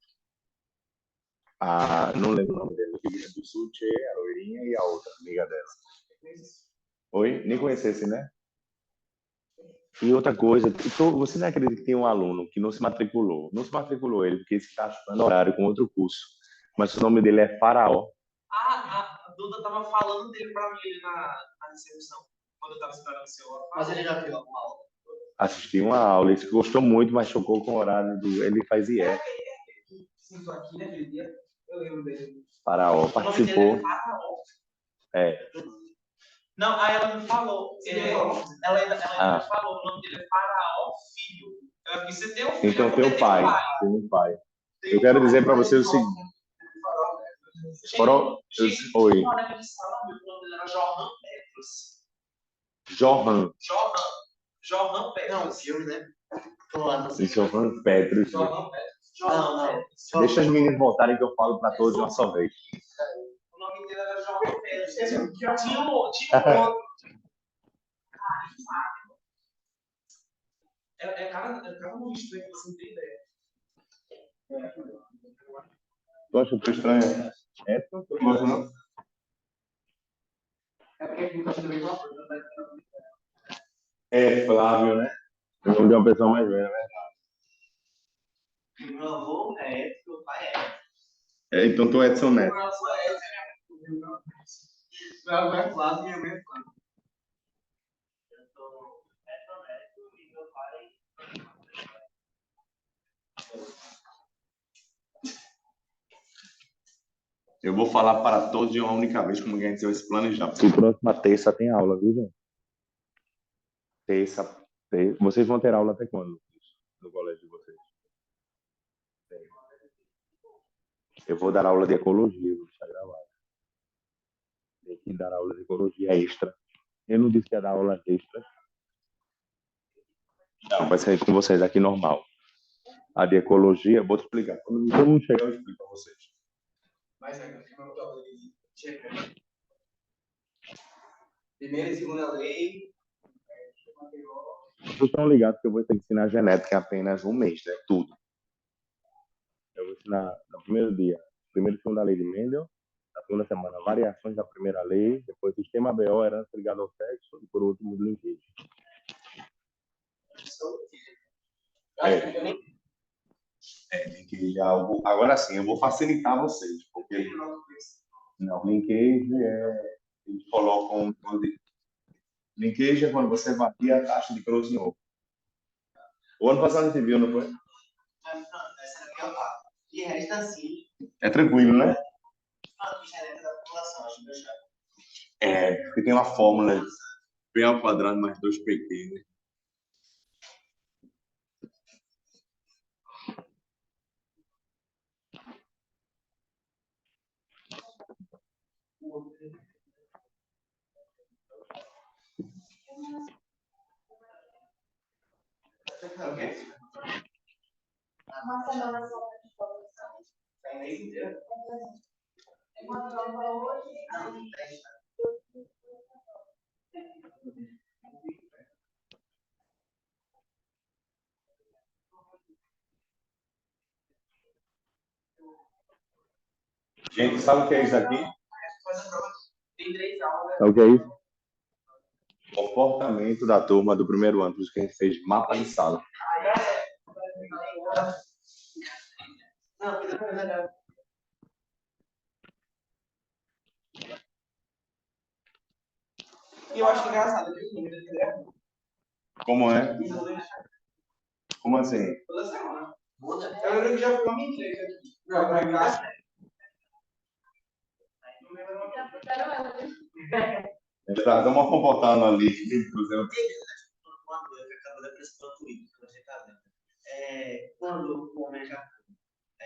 Não lembro o nome dela, que vinha do Sul, a loirinha e a outra amiga dela. Oi? Nem conhecesse, né? E outra coisa, você não acredita que tem um aluno que não se matriculou? Não se matriculou ele porque está estudando horário com outro curso. Mas o nome dele é Faraó. A Duda tava falando dele pra mim ali na recepção, quando eu tava esperando o seu hora. Mas ele já viu alguma aula? Assisti uma aula, ele gostou muito, mas chocou com o horário do... Ele faz IE. Sinto aqui naquele dia, eu lembro dele. Faraó, O nome participou. dele é Faraó. É. Não, aí ela me falou. Ela ainda me falou, o nome dele é Faraó Filho. Eu falei, você tem um filho? Então tem o pai. Tem um pai. Eu quero dizer para você o seguinte. Oi. O nome dele era Johan Petros. Johan. Johan Petros. Não, o filme, né? Johan Petros. Johan Petros. Não. Deixa as meninas voltarem que eu falo para todos de uma só vez. O nome dele era Johan Petros. Tinha um outro. É cara muito estranho, você não tem ideia. Tu acha que estranho? É, tu gosta, não? É porque aqui gosta também de uma coisa, né? É, Flávio, né? O nome de uma pessoa mais velha, né? Meu avô é Edson, meu pai É, então tu é Edson Neto. Meu avô é Flávio e minha mãe é Flávio. Eu sou Edson Neto e meu pai. Eu vou falar para todos de uma única vez como a gente vai se planejar. Porque próxima terça tem aula, viu, gente? Terça. Vocês vão ter aula até quando? No colégio de vocês? Eu vou dar aula de ecologia, vou deixar gravado. Tem que dar aula de ecologia extra. Eu não disse que ia dar aula extra. Não, vai ser com vocês aqui normal. A de ecologia, vou te explicar. Quando todo mundo chegar, eu explico para vocês. Mas é que eu tô de primeira e segunda lei. Vocês estão ligados que eu vou ter que ensinar genética em apenas um mês, né? Tudo. Eu vou ensinar no primeiro dia, primeira e segunda lei de Mendel, na segunda semana, variações da primeira lei, depois sistema BO, herança ligada ao sexo, e por último, linkagem. Linkagem é algo... Agora sim, eu vou facilitar vocês, porque... Não, linkagem é... Eles colocam... Linkagem é quando você varia a taxa de crossover. O ano passado a gente viu, não foi? Essa é a minha parte. De resto, assim. É tranquilo, né? A diferença da população, acho que eu já. É, porque tem uma fórmula P ao quadrado mais 2PT, né? Uma semana só de formação. Tem mês inteiro. Tem uma prova hoje. Gente, sabe o que é isso aqui? Faz a prova. Tem 3 aulas. Sabe o que é isso? Comportamento da turma do primeiro ano, por isso que a gente fez mapa de sala. Não, fica mais legal. E eu acho engraçado, viu? Número de greve. Como é? Como assim? Toda semana. Muda. Eu lembro que já foi uma mentira isso aqui. Não, vai cá. Quero ela, né? Estamos comportando ali. Inclusive. Uma coisa que acabou de aparecer no Twitter, que você tá vendo. Quando o homem já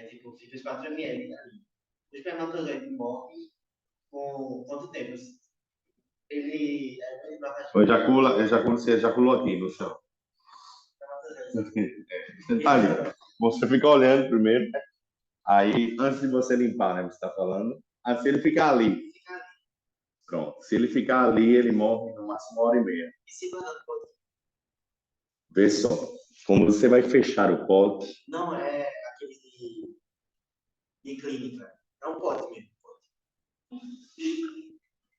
tipo, fica os 4 ml ali. O espermatozoide morre com quanto tempo? Ele Você ejaculou aqui no chão. Detalhe, você fica olhando primeiro, né? Aí, antes de você limpar, né? Você está falando. Aí, se ele ficar ali, pronto. Se ele ficar ali, ele morre no máximo 1h30. E segurando o pote? Vê só. Como você vai fechar o pote. Não é aquele de clínica. É um pote mesmo.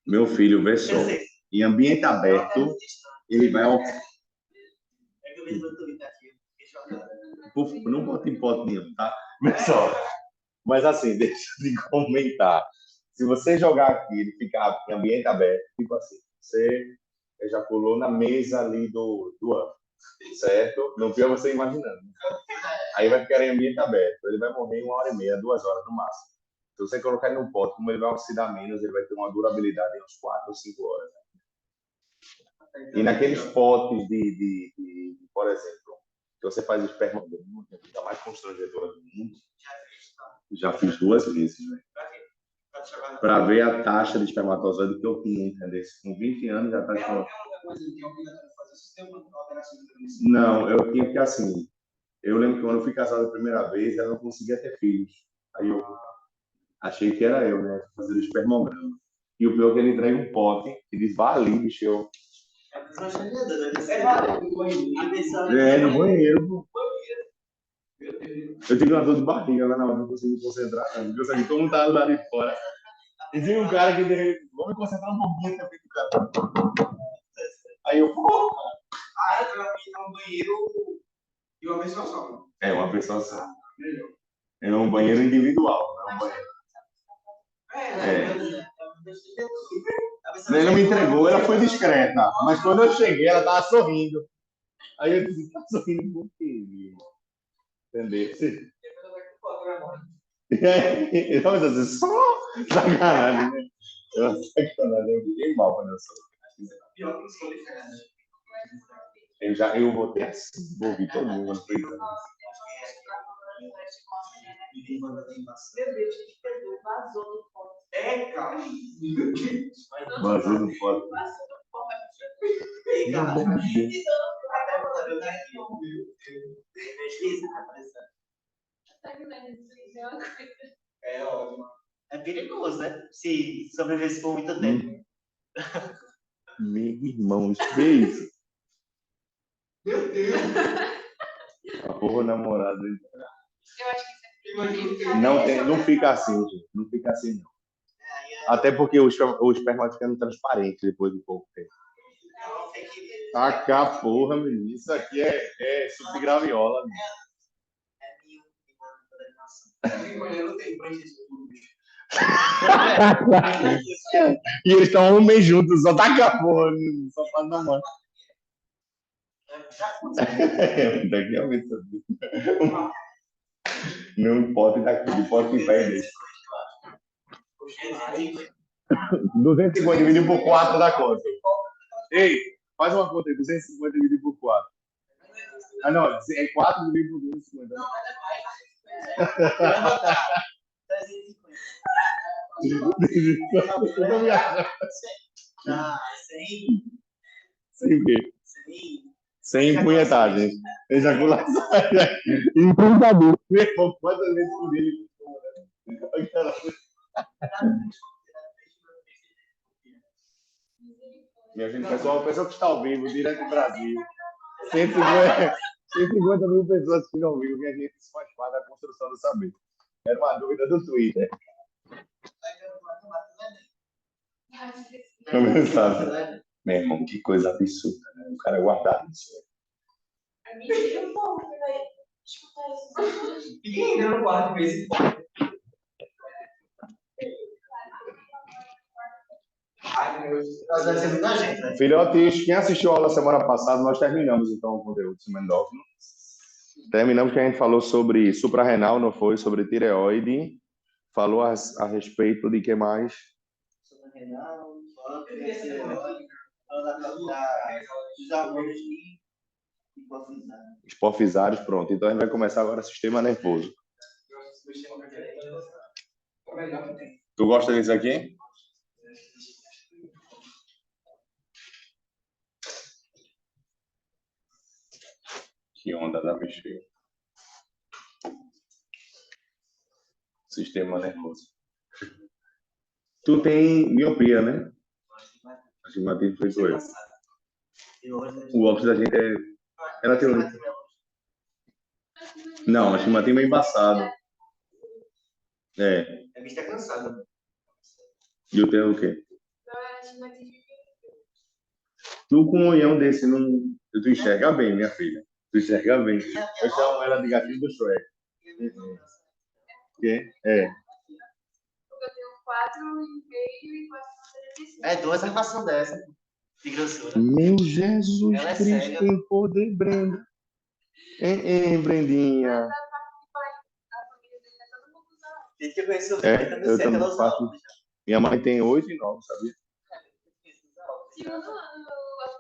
Meu filho, vê só. Eu sei. Em ambiente aberto, ele vai ao. É que eu vejo no Twitter aqui. Não bota em pote nenhum, tá? Vê só. Mas assim, deixa de comentar. Se você jogar aqui, ele ficar em ambiente aberto, tipo assim, você ejaculou na mesa ali do ano, certo? Não viu você imaginando. Aí vai ficar em ambiente aberto. Ele vai morrer em 1h30, 2 horas no máximo. Se você colocar ele num pote, como ele vai oxidar menos, ele vai ter uma durabilidade de uns 4 ou 5 horas. E naqueles potes por exemplo, que você faz espermograma, que é a coisa mais constrangedora do mundo, já fiz 2 vezes, né? Para ver a taxa de espermatozoide que eu tinha, entendeu? Com 20 anos já está É uma coisa que é obrigatório fazer. Se tem uma alteração de Não, eu tinha que assim. Eu lembro que quando eu fui casado a primeira vez, ela não conseguia ter filhos. Aí eu achei que era eu, né? Fazer o espermograma. E o pior é que ele entrega um pote e diz, vá ali, bicho. Eu... no banheiro, pô. Eu tive uma dor de barriga lá na hora, não consegui me concentrar, não. Porque eu sabia que todo mundo tava lá de fora. E tinha um cara que vou me concentrar um pouquinho também do cara. Aí eu, pô. Ah, eu fiz um banheiro e uma pessoa só. É, uma pessoa só. Melhor. É um banheiro individual, não é um banheiro. Ela me entregou, ela foi discreta. Mas quando eu cheguei, ela tava sorrindo. Aí eu disse, tá sorrindo por quê? Entendeu? Então, assim, só sacanagem, né? Sacanagem, eu fiquei mal quando eu soube. Pior que escolha diferente. Eu votei assim, envolvi todo mundo quando foi isso. Meu Deus, que perdeu, vazou no foto. É, cara. Vazou no foto. Vazou no foto. Ei, cara. Meu Deus. Até pra saber o que é que eu pesquisa, tá aparecendo. Tá vendo? Isso é uma coisa. É ótimo. É perigoso, né? Se sobreviver por muito tempo. Meu irmão, isso que é isso? Meu Deus. A porra namorada. Eu acho que Imagina que Não fica assim, gente. Não fica assim, não. Até porque o esperma fica transparente depois de pouco tempo. Taca a porra, menino. Isso aqui é suco de graviola, menino. eu não tenho pra isso tudo, bicho. E eles estão um mês juntos, só taca a porra, menino. Só faz na mão. Daqui a vez. Não pode daqui, não pode que vai desse. 250 dividido por 4 dá quanto? Ei, faz uma conta aí, 250 dividido por 4. Ah, não, é 4 dividido por 250. Não, mas é mais. 350. Eu tô me achando. Tá, 100. Sem o quê? 100. Sem punhetagem. Ejaculação. Em 30 dias. Meu irmão, quantas vezes por dia ele Minha gente, pessoal, pessoa que está ao vivo, direto do Brasil. 150 mil pessoas que estão ao vivo, minha gente, isso faz parte da construção do saber. Era uma dúvida do Twitter. Não sabe? Meu irmão, que coisa absurda, né? O cara guardar isso. A minha filha um pouco, vai escutar isso. E quem ainda não guarda de vez em quando? Nós vai ser muita gente, né? Filhotes, quem assistiu a aula semana passada, nós terminamos então o conteúdo do endócrino. Terminamos que a gente falou sobre suprarrenal, não foi? Sobre tireoide. Falou a respeito de que mais? Renal, dos hormônios Hipofisários, pronto. Então a gente vai começar agora o sistema nervoso. Tu gosta disso aqui? Que onda da bexiga. Sistema nervoso. Tu tem miopia, né? Astigmatismo feito eu. O óculos da gente é relativamente. Não, astigmatismo é embaçado. É. A vista é cansada. E o teu é o quê? Não é astigmatismo. Tu com um olhão desse, não... tu enxerga bem, minha filha. Tu enxerga bem. Eu chamo ela de gatinho do Shrek. Que? É. Eu tenho 4,5 e 4,75. É 2 armação dessa. De grossura. Meu Jesus Ela é Cristo cega. tem poder, Brenda. Brendinha. A família dele é todo mundo usando. Desde que eu conheci o É, Vitor, eu ela também usa faço. óculos. Minha mãe tem 8 e 9, sabia? Segundo ano,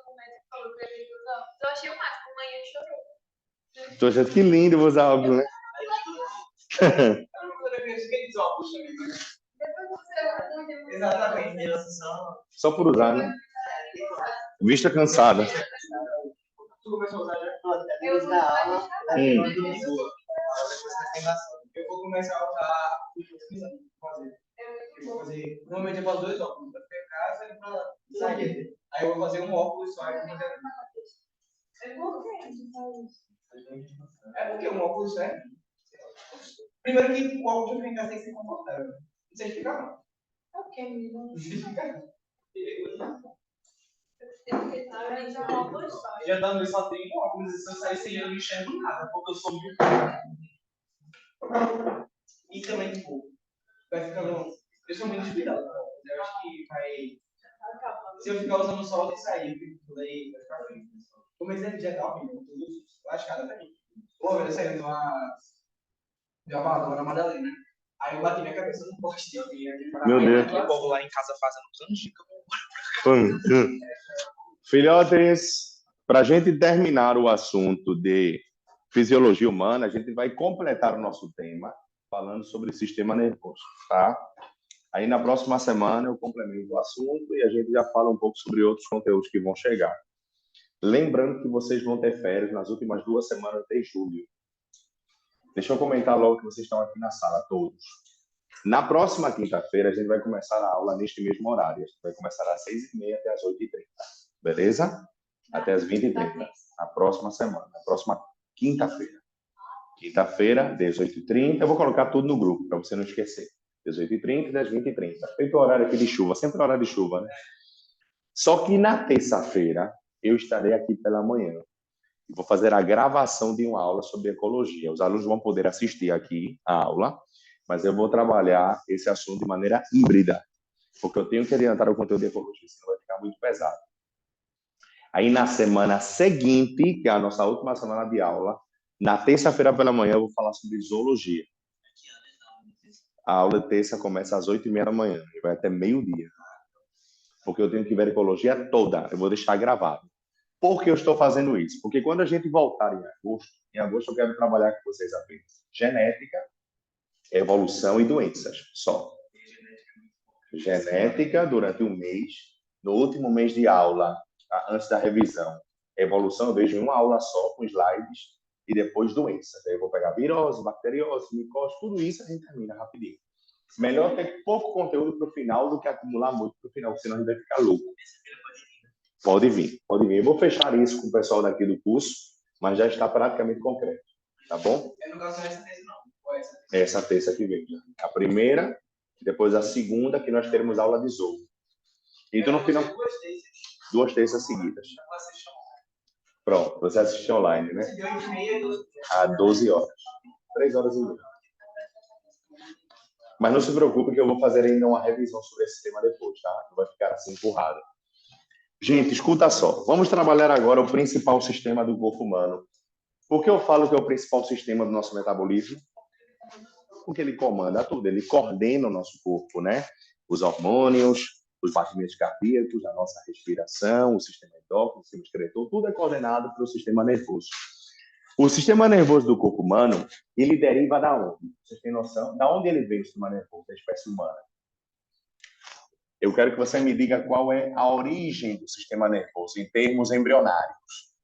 o médico falou que ele usa óculos. Eu achei o máximo, amanhã ele chorou. Tô achando que lindo vou usar óculos, né? Eu não vou acreditar que eles óculos também, né? Depois você Exatamente. Só por usar, né? Vista cansada. Tu começou a usar já? Eu uso na aula. Eu vou começar a usar fazer. Eu vou fazer. Normalmente eu faço 2 óculos, pra ficar em casa e pra sair. Aí eu vou fazer um óculos só e é porque um óculos é. Primeiro que o óculos fica em casa tem que ser confortável. Não sei explicar, não. É o que, menino? Não sei explicar. Eu Já dando isso, só tem óculos. E se eu sair sem ele, eu não enxergo nada, porque eu sou muito. E também, tipo, vai ficando. Eu sou muito descuidado. Eu acho que vai. Se eu ficar usando só o que sair, daí vai ficar ruim. Comecei a digital, tudo lascado pra mim. Pô, eu saí de uma balada na Madalena. Aí eu bati minha cabeça no poste de alguém aqui. Meu Deus. O povo lá em casa fazendo canjica. Filhotes, para a gente terminar o assunto de fisiologia humana, a gente vai completar o nosso tema falando sobre o sistema nervoso, tá? Aí na próxima semana eu complemento o assunto e a gente já fala um pouco sobre outros conteúdos que vão chegar. Lembrando que vocês vão ter férias nas últimas 2 semanas de julho. Deixa eu comentar logo que vocês estão aqui na sala, todos. Na próxima quinta-feira, a gente vai começar a aula neste mesmo horário. A gente vai começar às 6h30 até às 8h30. Beleza? Até às 20h30. Na próxima semana. Na próxima quinta-feira. Quinta-feira, 18h30. Eu vou colocar tudo no grupo, para você não esquecer. 18h30 e às 20h30. Feito o horário aqui de chuva. Sempre horário de chuva, né? Só que na terça-feira, eu estarei aqui pela manhã. Vou fazer a gravação de uma aula sobre ecologia. Os alunos vão poder assistir aqui a aula, mas eu vou trabalhar esse assunto de maneira híbrida, porque eu tenho que adiantar o conteúdo de ecologia, senão vai ficar muito pesado. Aí, na semana seguinte, que é a nossa última semana de aula, na terça-feira pela manhã, eu vou falar sobre zoologia. A aula de terça começa às 8h30 da manhã e vai até meio-dia, porque eu tenho que ver a ecologia toda. Eu vou deixar gravado. Por que eu estou fazendo isso? Porque quando a gente voltar em agosto eu quero trabalhar com vocês apenas genética, evolução e doenças, só. Genética durante um mês, no último mês de aula, antes da revisão, evolução eu vejo em uma aula só, com slides, e depois doenças. Aí eu vou pegar virose, bacteriose, micose, tudo isso a gente termina rapidinho. Melhor ter pouco conteúdo para o final do que acumular muito para o final, senão a gente vai ficar louco. Pode vir, pode vir. Eu vou fechar isso com o pessoal daqui do curso, mas já está praticamente concreto, tá bom? Eu não gosto dessa terça, não. Essa terça que vem. A primeira Depois a segunda, que nós teremos aula de zoo. Então, no final, 2 terças seguidas. Pronto, você assistiu online, né? A 12 horas. 3 horas e meia. Mas não se preocupe que eu vou fazer ainda uma revisão sobre esse tema depois, tá? Não vai ficar assim empurrado. Gente, escuta só. Vamos trabalhar agora o principal sistema do corpo humano. Por que eu falo que é o principal sistema do nosso metabolismo? Porque ele comanda tudo, ele coordena o nosso corpo, né? Os hormônios, os batimentos cardíacos, a nossa respiração, o sistema endócrino, o sistema excretor, tudo é coordenado pelo sistema nervoso. O sistema nervoso do corpo humano, ele deriva da onde? Vocês têm noção? Da onde ele vem o sistema nervoso da espécie humana? Eu quero que você me diga qual é a origem do sistema nervoso em termos embrionários.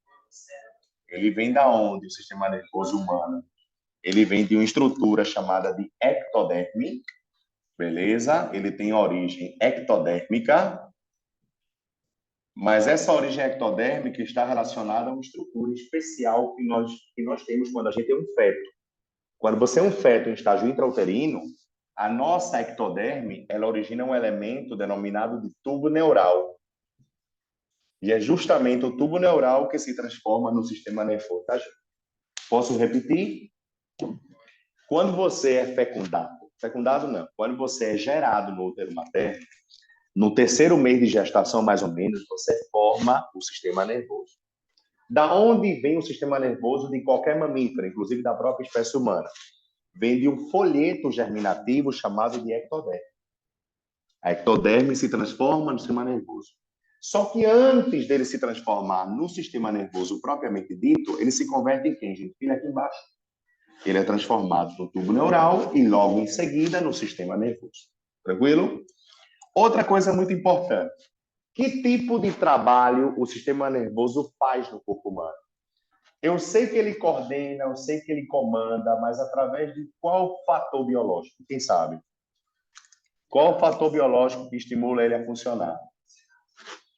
Ele vem da onde o sistema nervoso humano? Ele vem de uma estrutura chamada de ectoderme, beleza? Ele tem origem ectodérmica, mas essa origem ectodérmica está relacionada a uma estrutura especial que nós temos quando a gente é um feto. Quando você é um feto em estágio intrauterino, a nossa ectoderme, ela origina um elemento denominado de tubo neural. E é justamente o tubo neural que se transforma no sistema nervoso da gente. Posso repetir? Quando você é fecundado não, quando você é gerado no útero materno, no 3º mês de gestação, mais ou menos, você forma o sistema nervoso. Da onde vem o sistema nervoso de qualquer mamífero, inclusive da própria espécie humana? Vem de um folheto germinativo chamado de ectoderme. A ectoderme se transforma no sistema nervoso. Só que antes dele se transformar no sistema nervoso propriamente dito, ele se converte em quem, gente? Filha aqui embaixo. Ele é transformado no tubo neural e logo em seguida no sistema nervoso. Tranquilo? Outra coisa muito importante. Que tipo de trabalho o sistema nervoso faz no corpo humano? Eu sei que ele coordena, eu sei que ele comanda, mas através de qual fator biológico? Quem sabe? Qual o fator biológico que estimula ele a funcionar?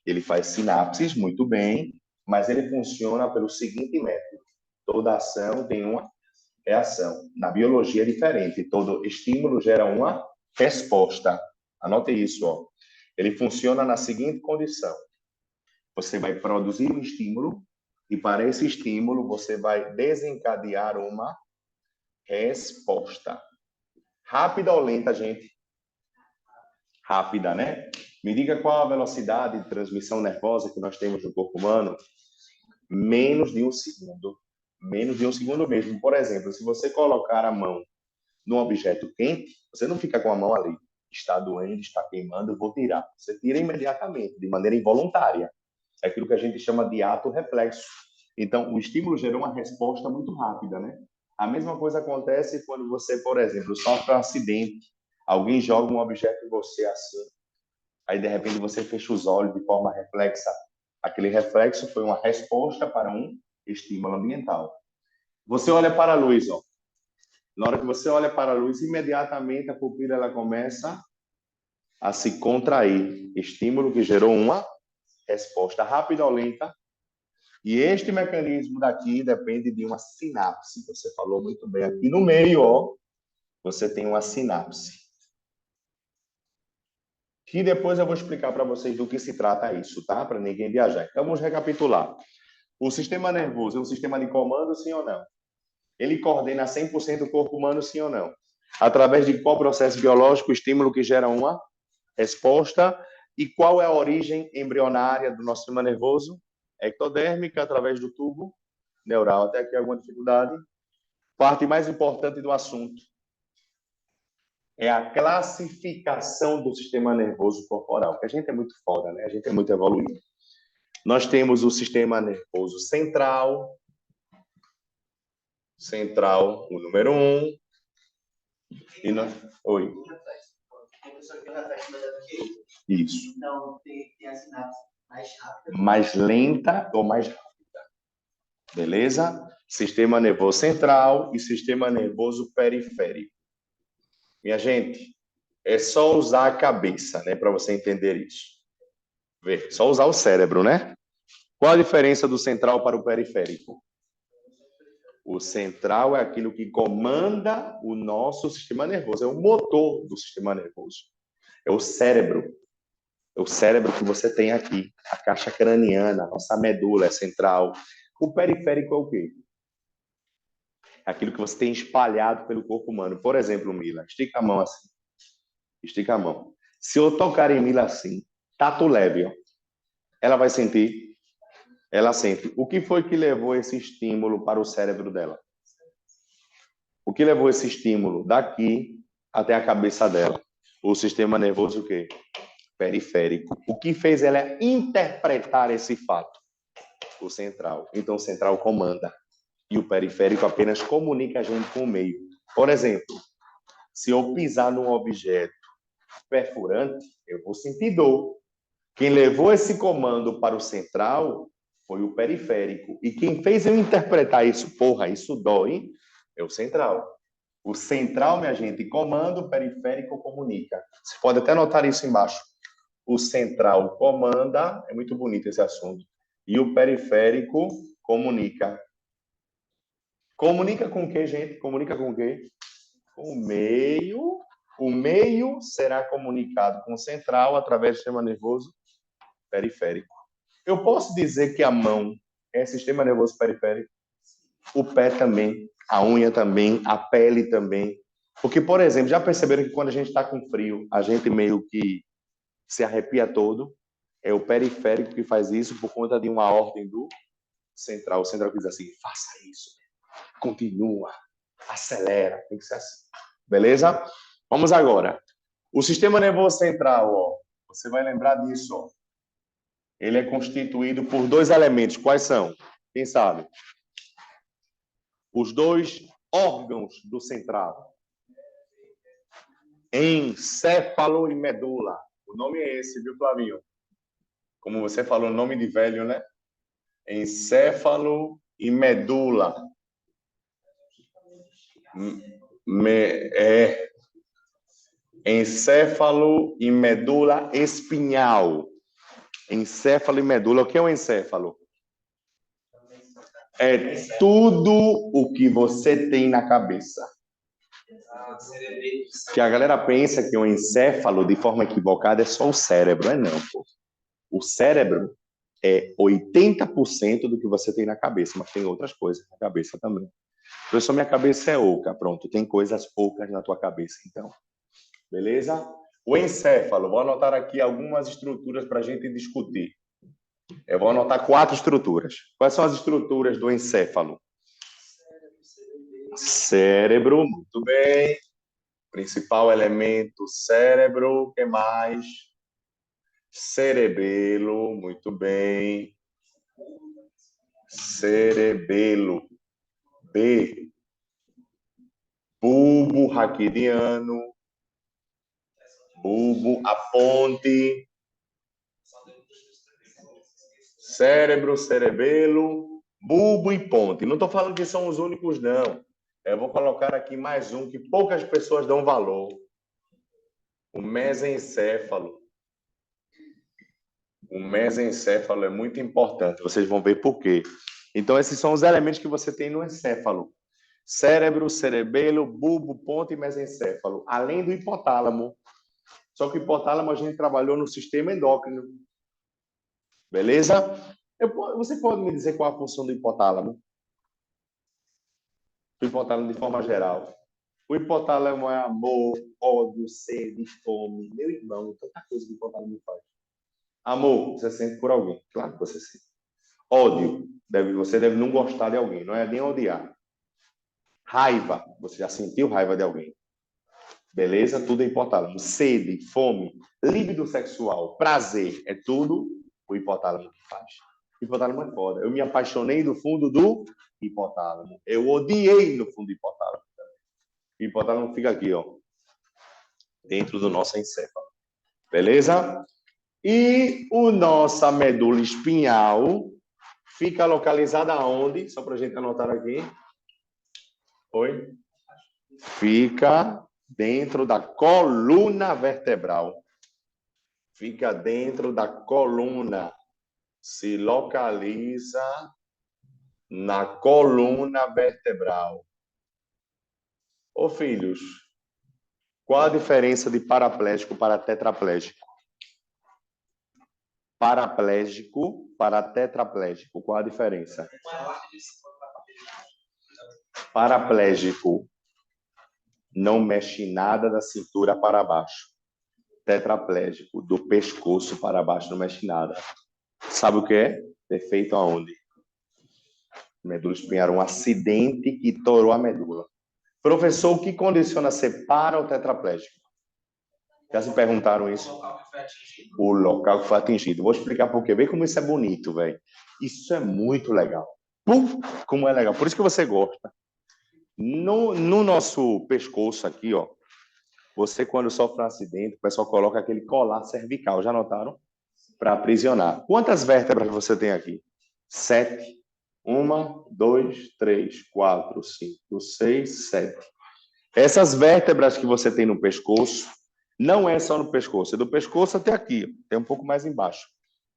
Ele faz sinapses, muito bem, mas ele funciona pelo seguinte método. Toda ação tem uma reação. Na biologia é diferente. Todo estímulo gera uma resposta. Anote isso, ó. Ele funciona na seguinte condição. Você vai produzir um estímulo e para esse estímulo você vai desencadear uma resposta. Rápida ou lenta, gente? Rápida, né? Me diga qual a velocidade de transmissão nervosa que nós temos no corpo humano? Menos de 1 segundo. Menos de 1 segundo mesmo. Por exemplo, se você colocar a mão num objeto quente, você não fica com a mão ali. Está doendo, está queimando, eu vou tirar. Você tira imediatamente, de maneira involuntária. É aquilo que a gente chama de ato reflexo. Então, o estímulo gerou uma resposta muito rápida, né? A mesma coisa acontece quando você, por exemplo, sofre um acidente. Alguém joga um objeto em você assim. Aí, de repente, você fecha os olhos de forma reflexa. Aquele reflexo foi uma resposta para um estímulo ambiental. Você olha para a luz, ó. Na hora que você olha para a luz, imediatamente a pupila ela começa a se contrair. Estímulo que gerou uma resposta rápida ou lenta. E este mecanismo daqui depende de uma sinapse. Você falou muito bem. Aqui no meio, ó, você tem uma sinapse. Que depois eu vou explicar para vocês do que se trata isso, tá? Para ninguém viajar. Então, vamos recapitular. O sistema nervoso é um sistema de comando, sim ou não? Ele coordena 100% o corpo humano, sim ou não? Através de qual processo biológico, estímulo que gera uma resposta? E qual é a origem embrionária do nosso sistema nervoso? Ectodérmica, através do tubo neural. Até aqui alguma dificuldade? Parte mais importante do assunto é a classificação do sistema nervoso corporal. Que a gente é muito foda, né? A gente é muito evoluído. Nós temos o sistema nervoso central, o número 1. E nós... Oi. Isso. Então, tem a sinapse mais rápida. Mais lenta ou mais rápida. Beleza? Sistema nervoso central e sistema nervoso periférico. Minha gente, é só usar a cabeça, né, para você entender isso. Vê, só usar o cérebro, né? Qual a diferença do central para o periférico? O central é aquilo que comanda o nosso sistema nervoso, é o motor do sistema nervoso. É o cérebro. É o cérebro que você tem aqui, a caixa craniana, a nossa medula é central. O periférico é o quê? Aquilo que você tem espalhado pelo corpo humano. Por exemplo, Mila, estica a mão assim. Estica a mão. Se eu tocar em Mila assim, tato leve, ó, ela vai sentir? Ela sente. O que foi que levou esse estímulo para o cérebro dela? O que levou esse estímulo daqui até a cabeça dela? O sistema nervoso o quê? Periférico. O que fez ela interpretar esse fato? O central. Então, o central comanda. E o periférico apenas comunica a gente com o meio. Por exemplo, se eu pisar num objeto perfurante, eu vou sentir dor. Quem levou esse comando para o central foi o periférico. E quem fez eu interpretar isso, porra, isso dói, é o central. O central, minha gente, comanda, o periférico comunica. Você pode até anotar isso embaixo. O central comanda, é muito bonito esse assunto. E o periférico comunica. Comunica com o quê, gente? Comunica com o quê? Com o meio. O meio será comunicado com o central através do sistema nervoso periférico. Eu posso dizer que a mão é sistema nervoso periférico? O pé também, a unha também, a pele também. Porque, por exemplo, já perceberam que quando a gente está com frio, a gente meio que se arrepia todo? É o periférico que faz isso por conta de uma ordem do central. O central diz assim, faça isso, continua, acelera, tem que ser assim. Beleza? Vamos agora. O sistema nervoso central, ó, você vai lembrar disso, ó. Ele é constituído por dois elementos. Quais são? Quem sabe? Os dois órgãos do central. Encéfalo e medula. O nome é esse, viu, Flavinho? Como você falou, nome de velho, né? Encéfalo e medula. Encéfalo e medula espinhal. Encéfalo e medula. O que é o encéfalo? É tudo o que você tem na cabeça. Que a galera pensa que o encéfalo, de forma equivocada, é só o cérebro. É não, pô. O cérebro é 80% do que você tem na cabeça, mas tem outras coisas na cabeça também. Professor, minha cabeça é oca. Pronto, tem coisas ocas na tua cabeça, então. Beleza? O encéfalo, vou anotar aqui algumas estruturas para a gente discutir. Eu vou anotar 4 estruturas. Quais são as estruturas do encéfalo? Cérebro, muito bem. Principal elemento, cérebro. O que mais? Cerebelo, muito bem. Cerebelo. B. Bulbo raquidiano. Bulbo, a ponte. Cérebro, cerebelo, bulbo e ponte. Não estou falando que são os únicos, não. Eu vou colocar aqui mais um que poucas pessoas dão valor. O mesencéfalo. O mesencéfalo é muito importante. Vocês vão ver por quê. Então, esses são os elementos que você tem no encéfalo. Cérebro, cerebelo, bulbo, ponte e mesencéfalo. Além do hipotálamo. Só que o hipotálamo a gente trabalhou no sistema endócrino. Beleza? Você pode me dizer qual a função do hipotálamo? O hipotálamo de forma geral. O hipotálamo é amor, ódio, sede, fome. Meu irmão, tanta coisa que o hipotálamo faz. Amor, você sente por alguém. Claro que você sente. Ódio, você deve não gostar de alguém, não é nem odiar. Raiva, você já sentiu raiva de alguém. Beleza? Tudo é hipotálamo. Sede, fome, líbido sexual, prazer, é tudo o hipotálamo que faz. O hipotálamo é foda. Eu me apaixonei no fundo do hipotálamo. Eu odiei no fundo do hipotálamo. O hipotálamo fica aqui, ó, dentro do nosso encéfalo. Beleza? E o nossa medula espinhal fica localizada onde? Só para a gente anotar aqui. Oi? Fica dentro da coluna vertebral. Fica dentro da coluna. Se localiza na coluna vertebral. Ô, filhos, qual a diferença de paraplégico para tetraplégico? Paraplégico para tetraplégico, qual a diferença? Paraplégico não mexe nada da cintura para baixo. Tetraplégico, do pescoço para baixo, não mexe nada. Sabe o que é? Defeito aonde? Medula espinhar, um acidente que torou a medula. Professor, o que condiciona ser para ou tetraplégico? Já se perguntaram isso? O local que foi atingido. Vou explicar por quê. Vê como isso é bonito, velho. Isso é muito legal. Como é legal. Por isso que você gosta. No nosso pescoço aqui, ó, você quando sofre um acidente, o pessoal coloca aquele colar cervical. Já notaram? Para aprisionar. Quantas vértebras você tem aqui? 7. 1, 2, 3, 4, 5, 6, 7. Essas vértebras que você tem no pescoço, não é só no pescoço, é do pescoço até aqui, tem um pouco mais embaixo.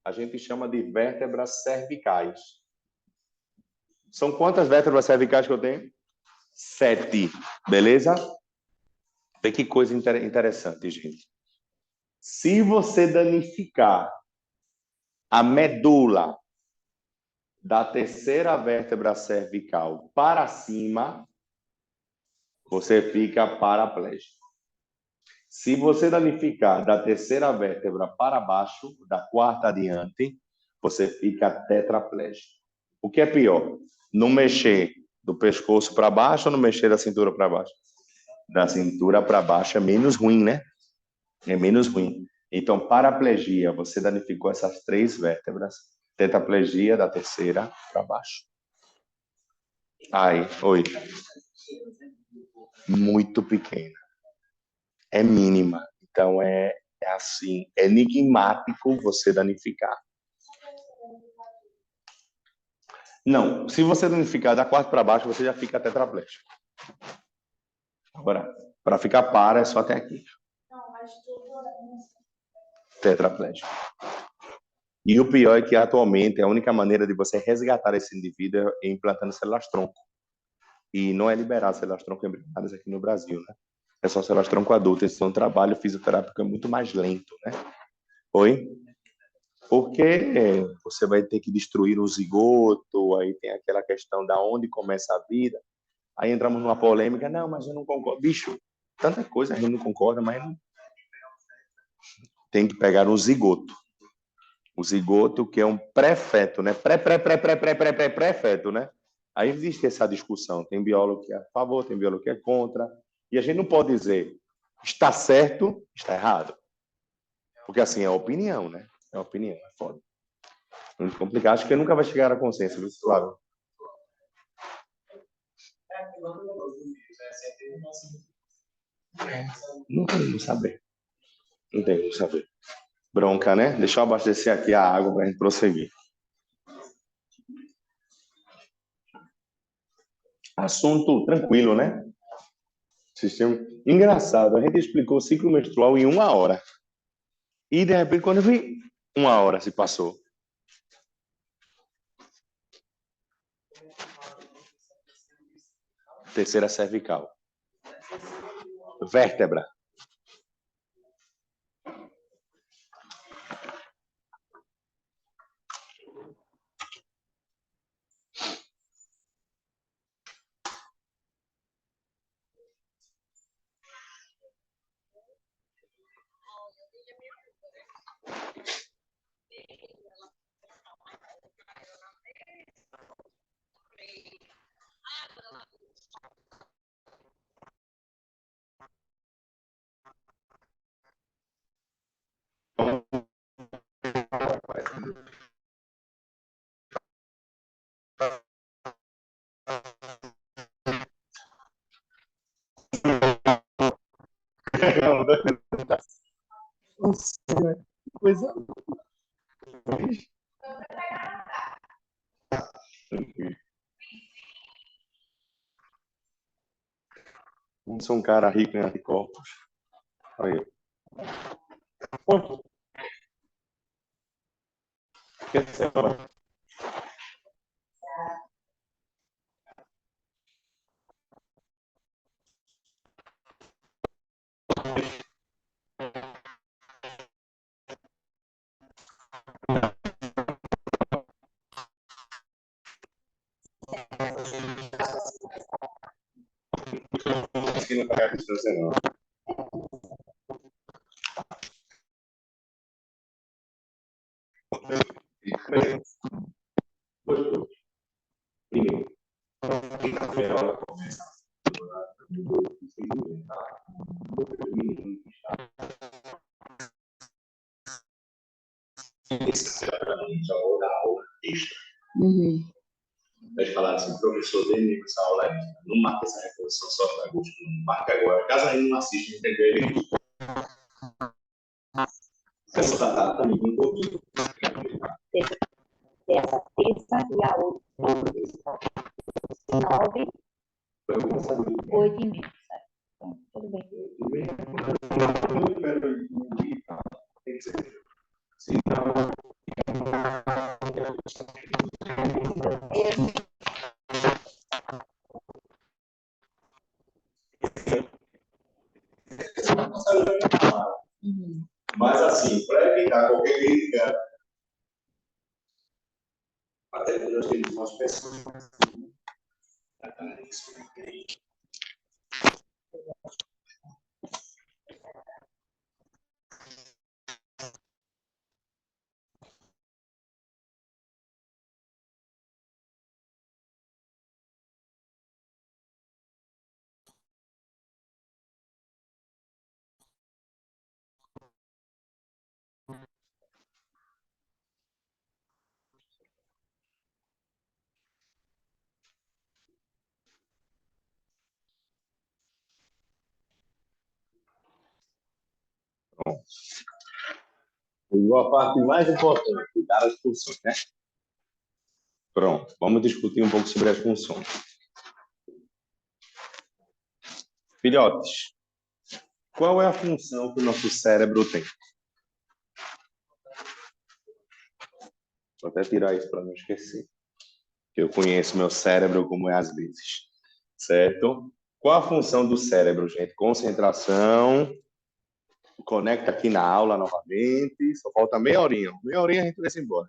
A gente chama de vértebras cervicais. São quantas vértebras cervicais que eu tenho? 7, beleza? Vê que coisa interessante, gente. Se você danificar a medula da terceira vértebra cervical para cima, você fica paraplégico. Se você danificar da terceira vértebra para baixo, da quarta adiante, você fica tetraplégico. O que é pior? Não mexer do pescoço para baixo ou não mexer da cintura para baixo? Da cintura para baixo é menos ruim, né? É menos ruim. Então, paraplegia, você danificou essas 3 vértebras. Tetraplegia da terceira para baixo. Aí, oi. Muito pequena. É mínima. Então, é assim, é enigmático você danificar. Não, se você danificar da quarta para baixo, você já fica tetraplégico. Agora, para ficar para, é só até aqui. Tetraplégico. E o pior é que, atualmente, a única maneira de você resgatar esse indivíduo é implantando células-tronco. E não é liberado células-tronco embrionárias aqui no Brasil, né? É só células-tronco adultas. Então, o trabalho fisioterápico é muito mais lento, né? Oi? Porque você vai ter que destruir o zigoto, aí tem aquela questão da onde começa a vida. Aí entramos numa polêmica, não, mas eu não concordo. Bicho, tanta coisa a gente não concorda, mas não... Tem que pegar o zigoto. O zigoto, que é um pré-feto, né? Pré-feto, né? Aí existe essa discussão. Tem biólogo que é a favor, tem biólogo que é contra. E a gente não pode dizer está certo, está errado. Porque assim, é opinião, né? É opinião, é foda. Muito complicado. Acho que nunca vai chegar a consenso, viu, Flávio? Não tem como saber. Não tem como saber. Bronca, né? Deixa eu abastecer aqui a água para a gente prosseguir. Assunto tranquilo, né? Sistema engraçado. A gente explicou o ciclo menstrual em 1 hora. E, de repente, quando eu vi, 1 hora se passou. Terceira cervical. Vértebra. Nossa, que coisa. Não sou um cara rico em anticorpos. Olha. Quanto? Acho que não vai a distância, não. Primeiro, quinta-feira ela começa já vou dar aula extra. Vai falar assim, professor, dê-me essa aula aí. Não marca essa reposição só para agosto. Não marca agora. Caso ainda não assista, entendeu? Ele essa data também um pouquinho. Essa terça e a outra. 9, 8 e meia. Então, tudo bem. Tem que ser. Sim. Mas assim, para evitar qualquer crítica, até que nós temos umas pessoas. A parte mais importante, dar as funções, né? Pronto, vamos discutir um pouco sobre as funções. Filhotes, qual é a função que o nosso cérebro tem? Vou até tirar isso para não esquecer. Que eu conheço meu cérebro como é às vezes. Certo? Qual a função do cérebro, gente? Concentração. Conecta aqui na aula novamente. Só falta meia horinha. Meia horinha a gente vai se embora.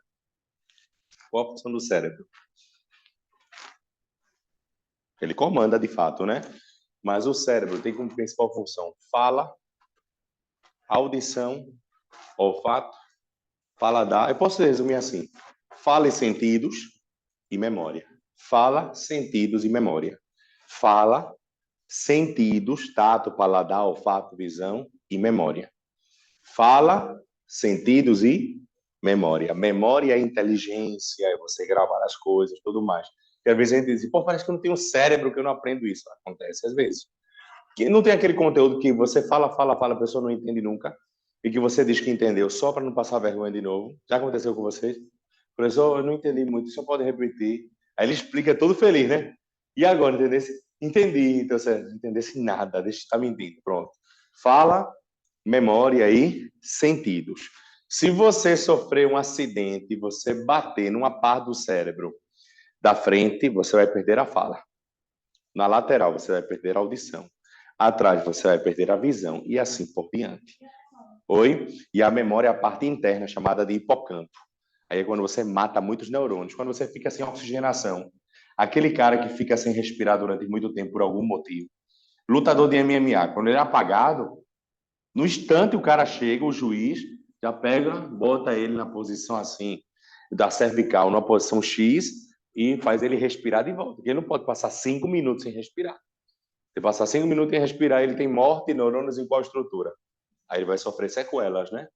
Qual a função do cérebro? Ele comanda de fato, né? Mas o cérebro tem como principal função fala, audição, olfato, paladar. Eu posso resumir assim: fala e sentidos e memória. Fala, sentidos e memória. Fala, sentidos, tato, paladar, olfato, visão e memória. Fala, sentidos e memória. Memória é inteligência, é você gravar as coisas, tudo mais. E às vezes a gente diz, pô, parece que eu não tenho cérebro, que eu não aprendo isso. Acontece às vezes. Que não tem aquele conteúdo que você fala, a pessoa não entende nunca, e que você diz que entendeu só para não passar vergonha de novo. Já aconteceu com vocês? Professor, eu não entendi muito, só pode repetir. Aí ele explica todo feliz, né? E agora, entendesse? Entendi. Então, você não entendesse nada, deixa de estar mentindo. Pronto. Fala, memória e sentidos. Se você sofrer um acidente e você bater numa parte do cérebro da frente, você vai perder a fala. Na lateral, você vai perder a audição. Atrás, você vai perder a visão. E assim por diante. Oi? E a memória é a parte interna, chamada de hipocampo. Aí é quando você mata muitos neurônios. Quando você fica sem oxigenação. Aquele cara que fica sem respirar durante muito tempo por algum motivo. Lutador de MMA. Quando ele é apagado, no instante o cara chega, o juiz já pega, bota ele na posição assim, da cervical, numa posição X, e faz ele respirar de volta. Porque ele não pode passar 5 minutos sem respirar. Se passar 5 minutos sem respirar, ele tem morte e neurônios em qual estrutura? Aí ele vai sofrer sequelas, né?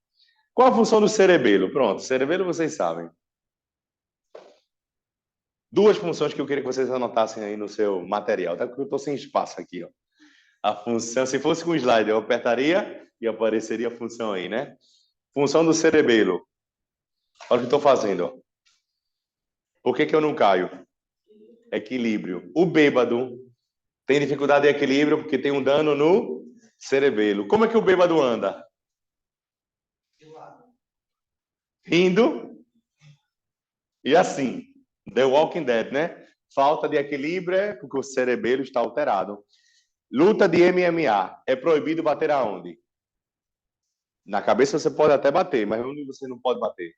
Qual a função do cerebelo? Pronto, cerebelo vocês sabem. Duas funções que eu queria que vocês anotassem aí no seu material, até porque eu estou sem espaço aqui, ó. A função, se fosse com slide, eu apertaria e apareceria a função aí, né? Função do cerebelo. Olha o que estou fazendo, ó. Por que eu não caio? Equilíbrio. O bêbado tem dificuldade de equilíbrio porque tem um dano no cerebelo. Como é que o bêbado anda? Rindo. E assim. The Walking Dead, né? Falta de equilíbrio é porque o cerebelo está alterado. Luta de MMA. É proibido bater aonde? Na cabeça você pode até bater, mas onde você não pode bater?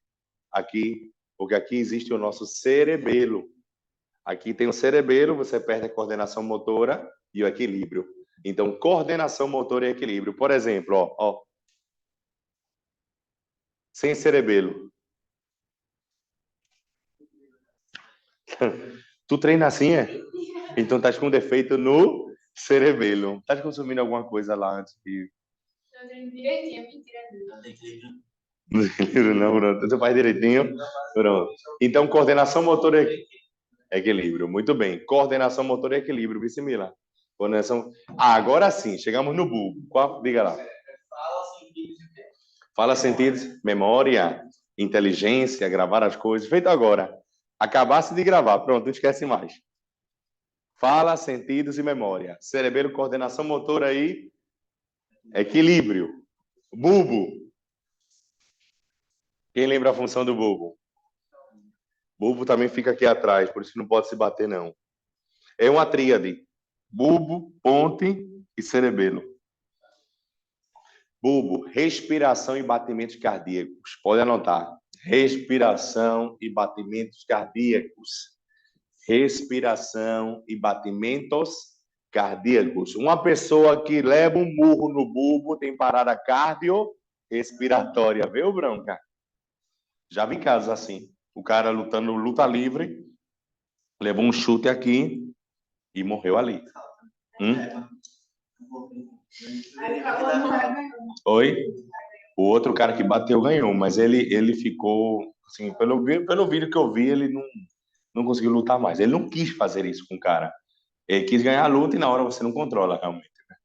Aqui, porque aqui existe o nosso cerebelo. Aqui tem o cerebelo, você perde a coordenação motora e o equilíbrio. Então, coordenação motora e equilíbrio. Por exemplo, ó, sem cerebelo. Tu treina assim, é? Então, estás com defeito no cerebelo. Estás consumindo alguma coisa lá antes de... Eu treino direitinho, mentira. No equilíbrio não, pronto. Tu faz direitinho? Pronto. Então, coordenação motora e equilíbrio. Muito bem. Coordenação motora e equilíbrio, Vicimila. Coordenação... agora sim, chegamos no bulbo. Qual? Diga lá. Fala sentidos, memória, inteligência, gravar as coisas. Feito agora. Acabasse de gravar. Pronto, não esquece mais. Fala, sentidos e memória. Cerebelo, coordenação motora e equilíbrio. Bulbo. Quem lembra a função do bulbo? Bulbo também fica aqui atrás, por isso que não pode se bater, não. É uma tríade. Bulbo, ponte e cerebelo. Bulbo, respiração e batimentos cardíacos. Pode anotar. Respiração e batimentos cardíacos. Respiração e batimentos cardíacos. Uma pessoa que leva um murro no bulbo tem parada cardiorrespiratória. Viu, Branca? Já vi casos assim. O cara lutando luta livre, levou um chute aqui e morreu ali. Oi? O outro cara que bateu ganhou, mas ele ficou, assim, pelo vídeo que eu vi, ele não conseguiu lutar mais. Ele não quis fazer isso com o cara. Ele quis ganhar a luta e na hora você não controla realmente, né?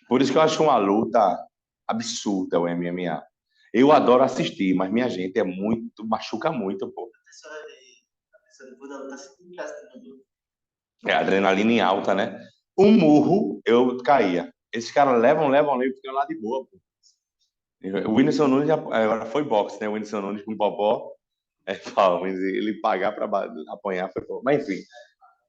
Por isso que eu acho uma luta absurda o MMA. Eu adoro assistir, mas minha gente machuca muito, pô. É adrenalina em alta, né? Um murro, eu caía. Esses caras levam, e ficam lá de boa, pô. O Whindersson Nunes agora foi boxe, né? O Whindersson Nunes com o Popó. Mas ele pagar para apanhar foi bom. Mas enfim,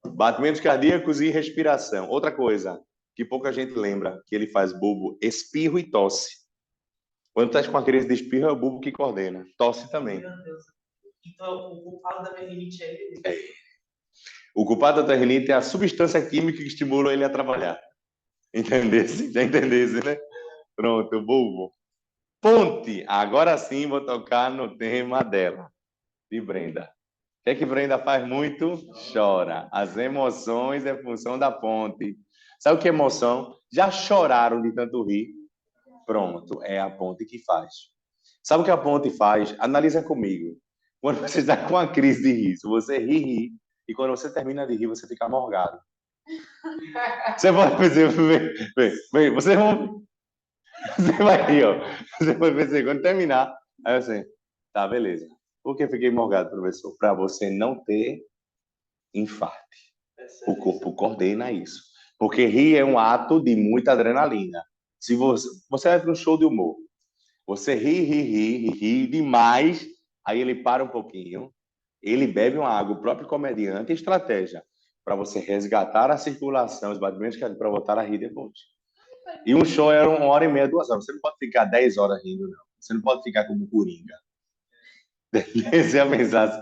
batimentos cardíacos e respiração. Outra coisa que pouca gente lembra, que ele faz bulbo, espirro e tosse. Quando tá com a crise de espirro, é o bulbo que coordena. Tosse também. Então, o culpado da minha rinite é ele. O culpado da rinite é a substância química que estimula ele a trabalhar. Entendesse? Já entendesse, né? Pronto, bulbo. Ponte. Agora sim vou tocar no tema dela, de Brenda. O que é que Brenda faz muito? Chora. As emoções é função da ponte. Sabe o que é emoção? Já choraram de tanto rir? Pronto, é a ponte que faz. Sabe o que a ponte faz? Analisa comigo. Quando você está com a crise de riso, você ri, e quando você termina de rir, você fica morgado. Você pode fazer, você vai rir, ó. Você vai ver quando terminar, aí assim, tá, beleza. Por que fiquei morgado, professor? Para você não ter infarte. O corpo coordena isso. Porque rir é um ato de muita adrenalina. Se você vai para um show de humor, você ri demais, aí ele para um pouquinho, ele bebe uma água, o próprio comediante, estratégia para você resgatar a circulação, os batimentos para voltar a rir depois. E um show era 1h30, 2 horas. Você não pode ficar 10 horas rindo, não. Você não pode ficar como coringa. Essa é a mensagem.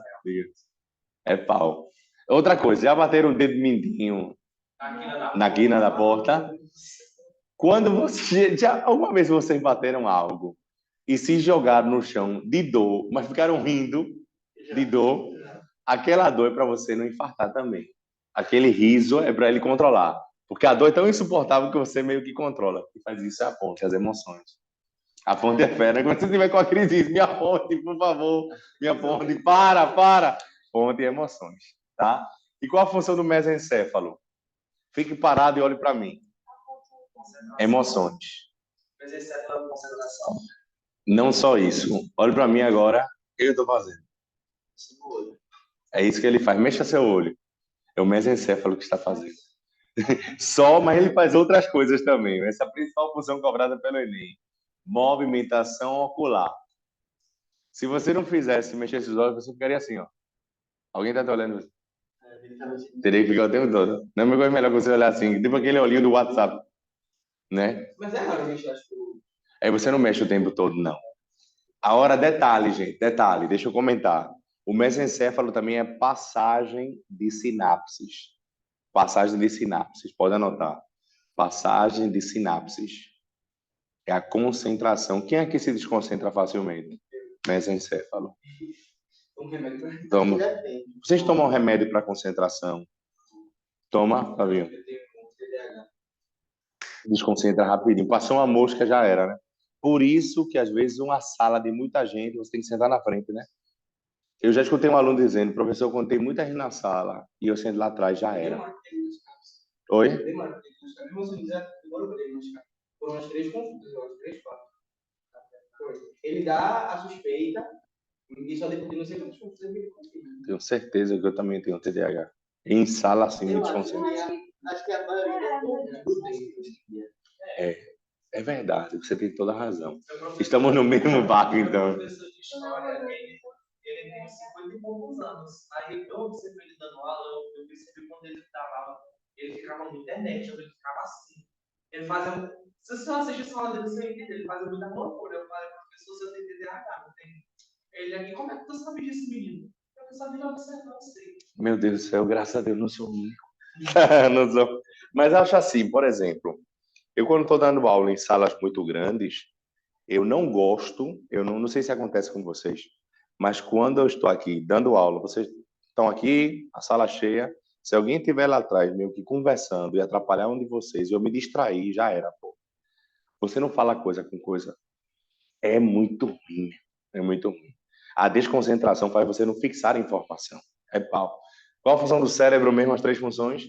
É pau. Outra coisa, já bateram o dedo mindinho na quina da porta? Quando alguma vez vocês bateram algo e se jogaram no chão de dor, mas ficaram rindo de dor, aquela dor é para você não infartar também. Aquele riso é para ele controlar. Porque a dor é tão insuportável que você meio que controla. E faz isso é a ponte, as emoções. A ponte é fera. Quando você estiver com a crise, diz, minha ponte, por favor, minha ponte, para. Ponte e emoções, tá? E qual a função do mesencéfalo? Fique parado e olhe para mim. Emoções. Mesencéfalo é concentração. Não só isso. Olhe para mim agora. O que eu estou fazendo? É isso que ele faz. Mexa seu olho. É o mesencéfalo que está fazendo. Só, mas ele faz outras coisas também. Essa é a principal função cobrada pelo Enem. Movimentação ocular. Se você não fizesse mexer esses olhos, você ficaria assim, ó. Alguém tá te olhando? Teria que ficar o tempo todo. Não é melhor que você olhar assim, tipo aquele olhinho do WhatsApp, né? Mas é raro, gente, acho que... Aí você não mexe o tempo todo, não. A hora, detalhe, gente, detalhe, deixa eu comentar. O mesencéfalo também é passagem de sinapses. Passagem de sinapses, pode anotar. Passagem de sinapses. É a concentração. Quem aqui se desconcentra facilmente? Mesencéfalo. Toma. Vocês tomam remédio para concentração? Toma, Fabinho. Desconcentra rapidinho. Passou uma mosca, já era, né? Por isso que, às vezes, uma sala de muita gente, você tem que sentar na frente, né? Eu já escutei um aluno dizendo, professor, quando tem muita gente na sala e eu sento lá atrás, já era. Oi? Foram umas 3 consultas, eu acho, 3, 4. Ele dá a suspeita e só depois de não sei quantas consultas ele confirma. Tenho certeza que eu também tenho TDAH. Em sala assim, me desconcentro. Acho que a maioria do tempo. É verdade, você tem toda a razão. Estamos no mesmo barco, então. O professor de história, ele tem 50 e poucos anos. Aí eu observei ele dando aula, eu percebi quando ele dava, ele ficava na internet, ele ficava assim. Ele fazia. Se você assiste a aula dele, você entende, ele fazia muita loucura. Eu falei, professor, você tem TDAH, não tem. Ele aqui, como é que tu sabe disso, menino? Eu sabia observar, não sei. Meu Deus do céu, graças a Deus, não sou único. Não sou. Mas acho assim, por exemplo, eu quando estou dando aula em salas muito grandes, eu não gosto, eu não sei se acontece com vocês, mas quando eu estou aqui dando aula, vocês estão aqui, a sala cheia, se alguém estiver lá atrás, meio que conversando e atrapalhar um de vocês, eu me distrair, já era, pô. Você não fala coisa com coisa. É muito ruim. É muito ruim. A desconcentração faz você não fixar a informação. É pau. Qual a função do cérebro mesmo, as 3 funções?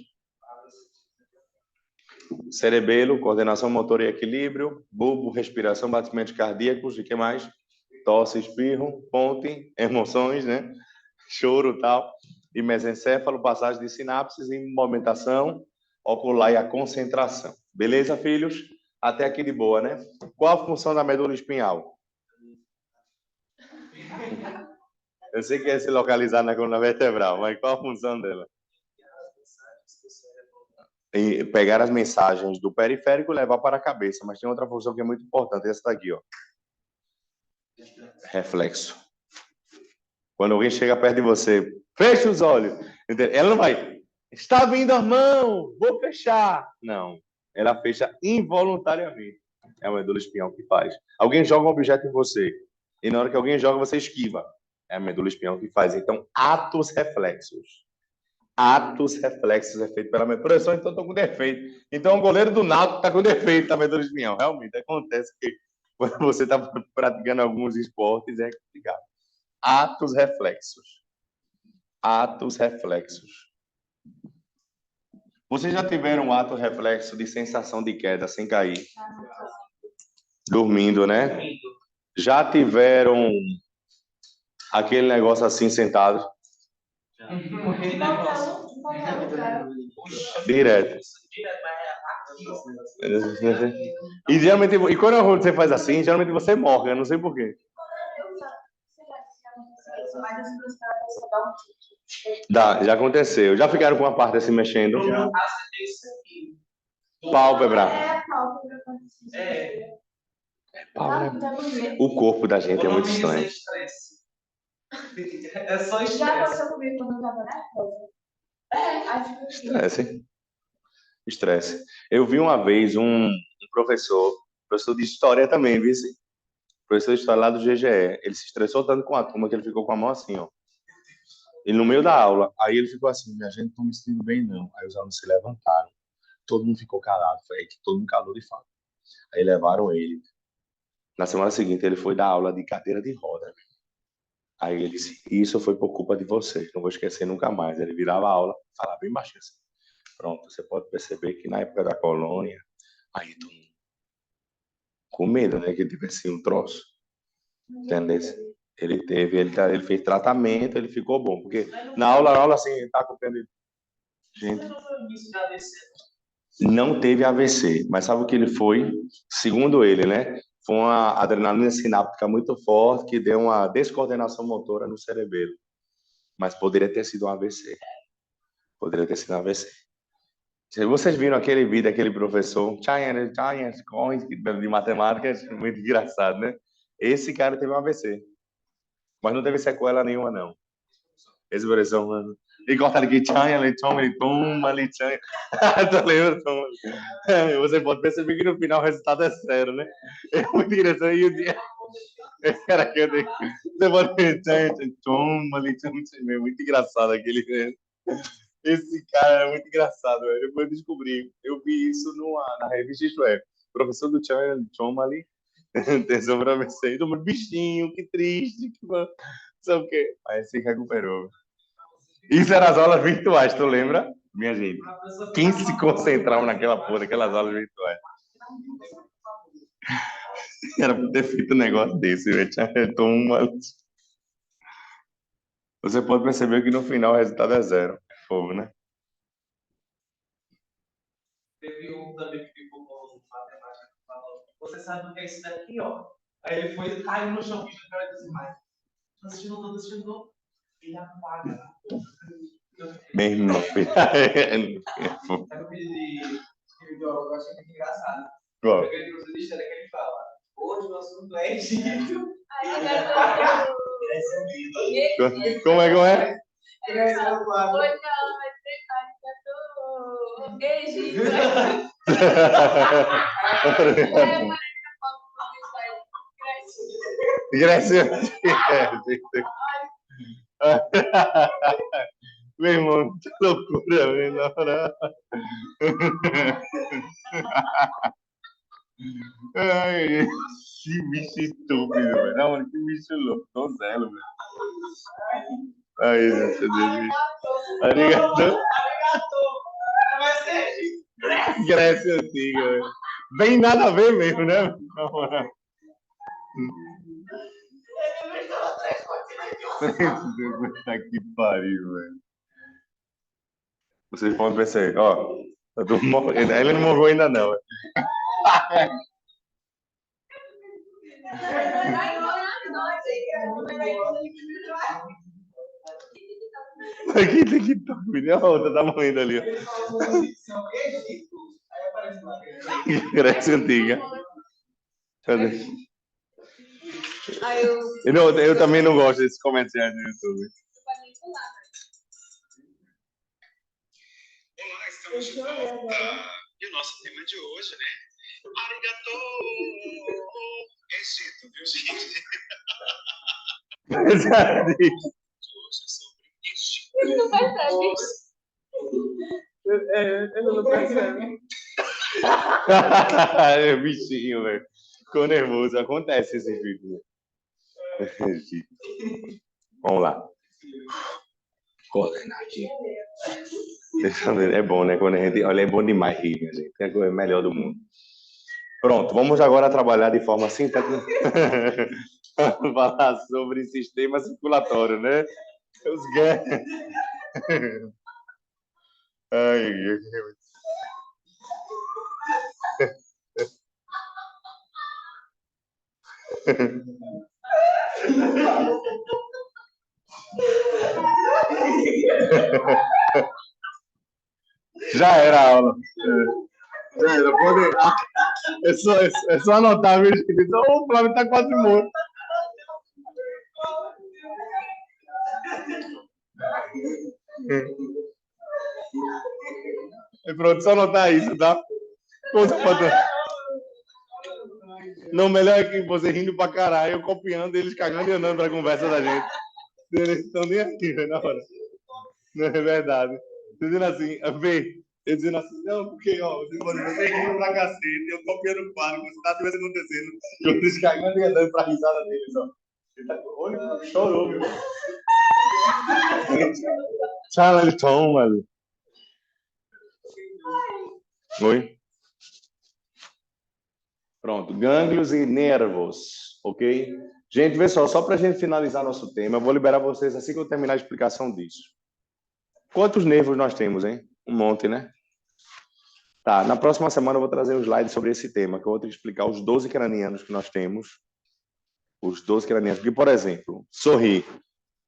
Cerebelo, coordenação motor e equilíbrio, bulbo, respiração, batimentos cardíacos, e que mais? Tosse, espirro, ponte, emoções, né? Choro e tal. E mesencéfalo, passagem de sinapses e movimentação ocular e a concentração. Beleza, filhos? Até aqui de boa, né? Qual a função da medula espinhal? Eu sei que é se localizar na coluna vertebral, mas qual a função dela? E pegar as mensagens do periférico e levar para a cabeça, mas tem outra função que é muito importante, essa daqui, ó. Reflexo. Quando alguém chega perto de você, fecha os olhos. Ela não vai, está vindo a mão, vou fechar. Não, ela fecha involuntariamente. É a medula espinhal que faz. Alguém joga um objeto em você, e na hora que alguém joga, você esquiva. É a medula espinhal que faz. Então, atos reflexos. Atos reflexos é feito pela medula. Professor, então estou com defeito. Então, o goleiro do Náutico está com defeito da medula espinhal. Realmente, acontece que quando você está praticando alguns esportes, é complicado. Atos reflexos. Atos reflexos. Vocês já tiveram um ato reflexo de sensação de queda sem cair? Dormindo, né? Já tiveram aquele negócio assim sentado? Direto. E geralmente, e quando você faz assim, geralmente você morre, eu não sei porquê. Já aconteceu. Já ficaram com uma parte assim mexendo? Pálpebra. Pálpebra. O corpo da gente é muito estranho. É só estresse. Já aconteceu comigo quando eu tava nervosa. Estresse. Estresse. Eu vi uma vez um professor de história também, viu? Professor de história lá do GGE. Ele se estressou tanto com a turma que ele ficou com a mão assim, ó. Ele no meio da aula. Aí ele ficou assim, minha gente não me sentindo bem, não. Aí os alunos se levantaram. Todo mundo ficou calado. Foi aí que todo mundo calou de fato. Aí levaram ele. Na semana seguinte, ele foi dar aula de cadeira de roda. Aí ele disse, isso foi por culpa de vocês. Não vou esquecer nunca mais. Ele virava a aula, falava bem baixinho assim. Pronto, você pode perceber que na época da colônia, aí todo mundo com medo, né? Que tivesse um troço. Entendeu? Ele fez tratamento, ele ficou bom. Porque na aula assim, ele tá acompanhando. Gente, não teve AVC, mas sabe o que ele foi? Segundo ele, né? Foi uma adrenalina sináptica muito forte que deu uma descoordenação motora no cerebelo. Mas poderia ter sido um AVC. Poderia ter sido um AVC. Vocês viram aquele vídeo daquele professor de matemática? Muito engraçado, né? Esse cara teve um AVC. Mas não teve sequela nenhuma, não. expressão, mano. E corta aqui, tchan, lechon, toma, lechan. Tu lembra? Você pode perceber que no final o resultado é zero, né? É muito engraçado. E o dia... Era que eu tenho... Você pode ver, toma, lechan, é muito engraçado aquele... Esse cara é muito engraçado, velho. Depois eu descobri. Eu vi isso na revista Isto É. O professor do Tchon ali. Atenção pra você. Todo mundo, bichinho, que triste. Que... Sabe o quê? Aí se recuperou. Isso eram as aulas virtuais, tu lembra? Minha gente. Quem se concentrava naquela porra, aquelas aulas virtuais? Era pra ter feito um negócio desse, velho. Você pode perceber que no final o resultado é zero. É fogo, né? Teve um também que ficou com matemática que falou: você sabe o que é isso daqui, ó? Aí ele foi e caiu no chão, bicho, cara disse: mas tô assistindo. Ele apaga. Meu irmão. Sabe o vídeo de biólogo? Eu achei muito engraçado. Qual? Aquele professor de história que ele fala: hoje o assunto é Egito. Como é? Hoje ela vai treinar Egito. Grécia. Meu irmão, que loucura, velho, na hora. Ai, que bicho estúpido, velho. Não, mano, que bicho louco. Tô zero, velho. Aí, deixa eu ver. Arigato. Vai ser Egito. Grécia antiga, velho. Bem nada a ver mesmo, né? Na moral. Puta que pariu, velho. Vocês podem perceber, ó. Ele não morreu ainda, não. Aqui tem que estar. A outra tá morrendo ali, ó. Ele falou Egito, aí aparece lá. Grécia antiga. Eu também não gosto desses comentários no YouTube. Olá, estamos de volta. E o nosso tema de hoje, né? Arigato! Egito, viu, gente? Hoje é sobre Egito. Ele não percebe. Ele não percebe. É bichinho, velho. Ficou nervoso. Acontece esse vídeo. Vamos lá. Coordenar aqui. É bom, né? Quando a gente... Olha, é bom demais rir, minha gente. É a coisa melhor do mundo. Pronto, vamos agora trabalhar de forma sintética. Vamos falar sobre sistema circulatório, né? Os ganhos. Ai, já era a aula. Já era, pode... É só anotar, viu, gente? Então, o Flávio tá quase morto. E pronto, só anotar isso, tá? Não, melhor é que você rindo pra caralho, eu copiando, eles cagando e andando pra conversa da gente. Eles estão nem aqui, né, na hora. Não é verdade. Dizendo assim, vê, eu dizendo assim, não, porque, ó, você rindo pra cacete, eu copiando o quadro, como se nada tivesse acontecendo, e eles cagando e andando pra risada deles, ó. Ele tá com o olho, chorou, meu. Tchau, ele toma, ali. Oi? Pronto, gânglios e nervos, ok? Gente, vê só para a gente finalizar nosso tema, eu vou liberar vocês assim que eu terminar a explicação disso. Quantos nervos nós temos, hein? Um monte, né? Tá, na próxima semana eu vou trazer um slide sobre esse tema, que eu vou te explicar os 12 cranianos que nós temos. Os 12 cranianos. Porque, por exemplo, sorrir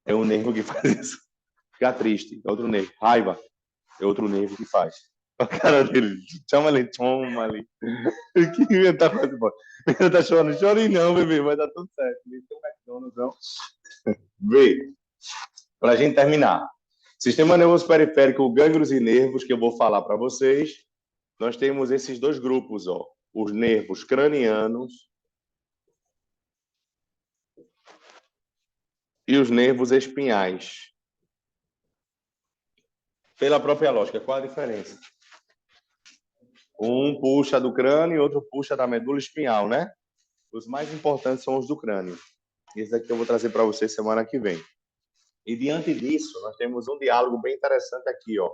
é um nervo que faz isso. Ficar triste é outro nervo. Raiva é outro nervo que faz. A cara dele, chama ali. Que inventar coisa boa. Ele tá chorando. Chore não, bebê, vai dar tudo certo. Tem um McDonald's, não. Vê. Para a gente terminar. Sistema nervoso periférico, gânglios e nervos, que eu vou falar para vocês. Nós temos esses dois grupos, ó. Os nervos cranianos e os nervos espinhais. Pela própria lógica, qual a diferença? Um puxa do crânio e outro puxa da medula espinhal, né? Os mais importantes são os do crânio. Esse aqui eu vou trazer para vocês semana que vem. E diante disso, nós temos um diálogo bem interessante aqui, ó.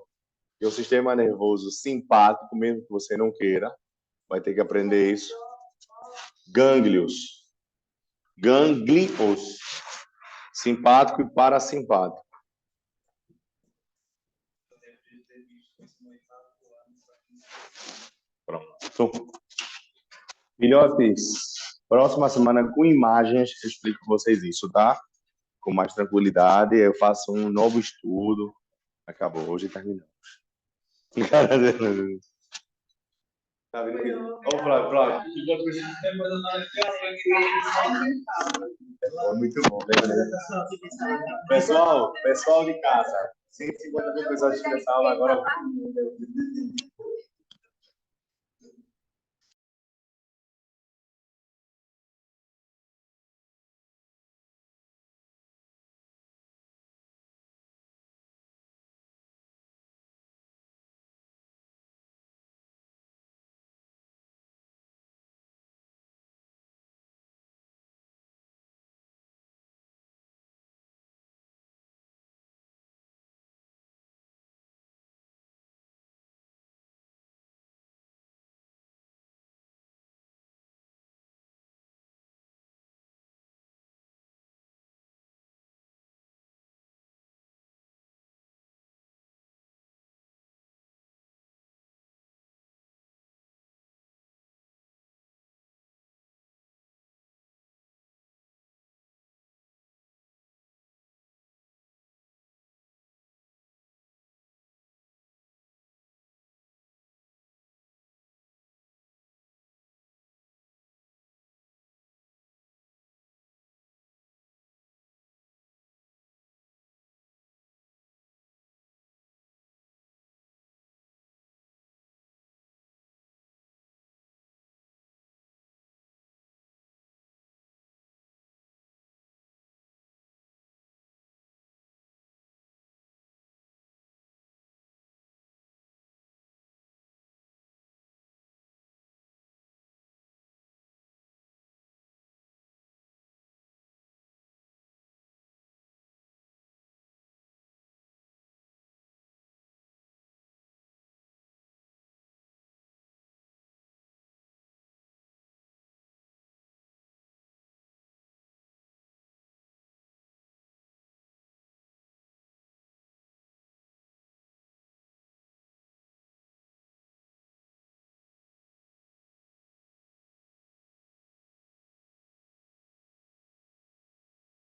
Que é o sistema nervoso simpático, mesmo que você não queira, vai ter que aprender isso. Gânglios. Gânglios. Simpático e parasimpático. Pronto. Filhotes, próxima semana com imagens eu explico para vocês isso, tá? Com mais tranquilidade, eu faço um novo estudo. Acabou, hoje terminamos. Tá vendo? Vamos, Flávio. Foi muito bom, né? Pessoal de casa, 150 mil pessoas assistindo essa aula agora.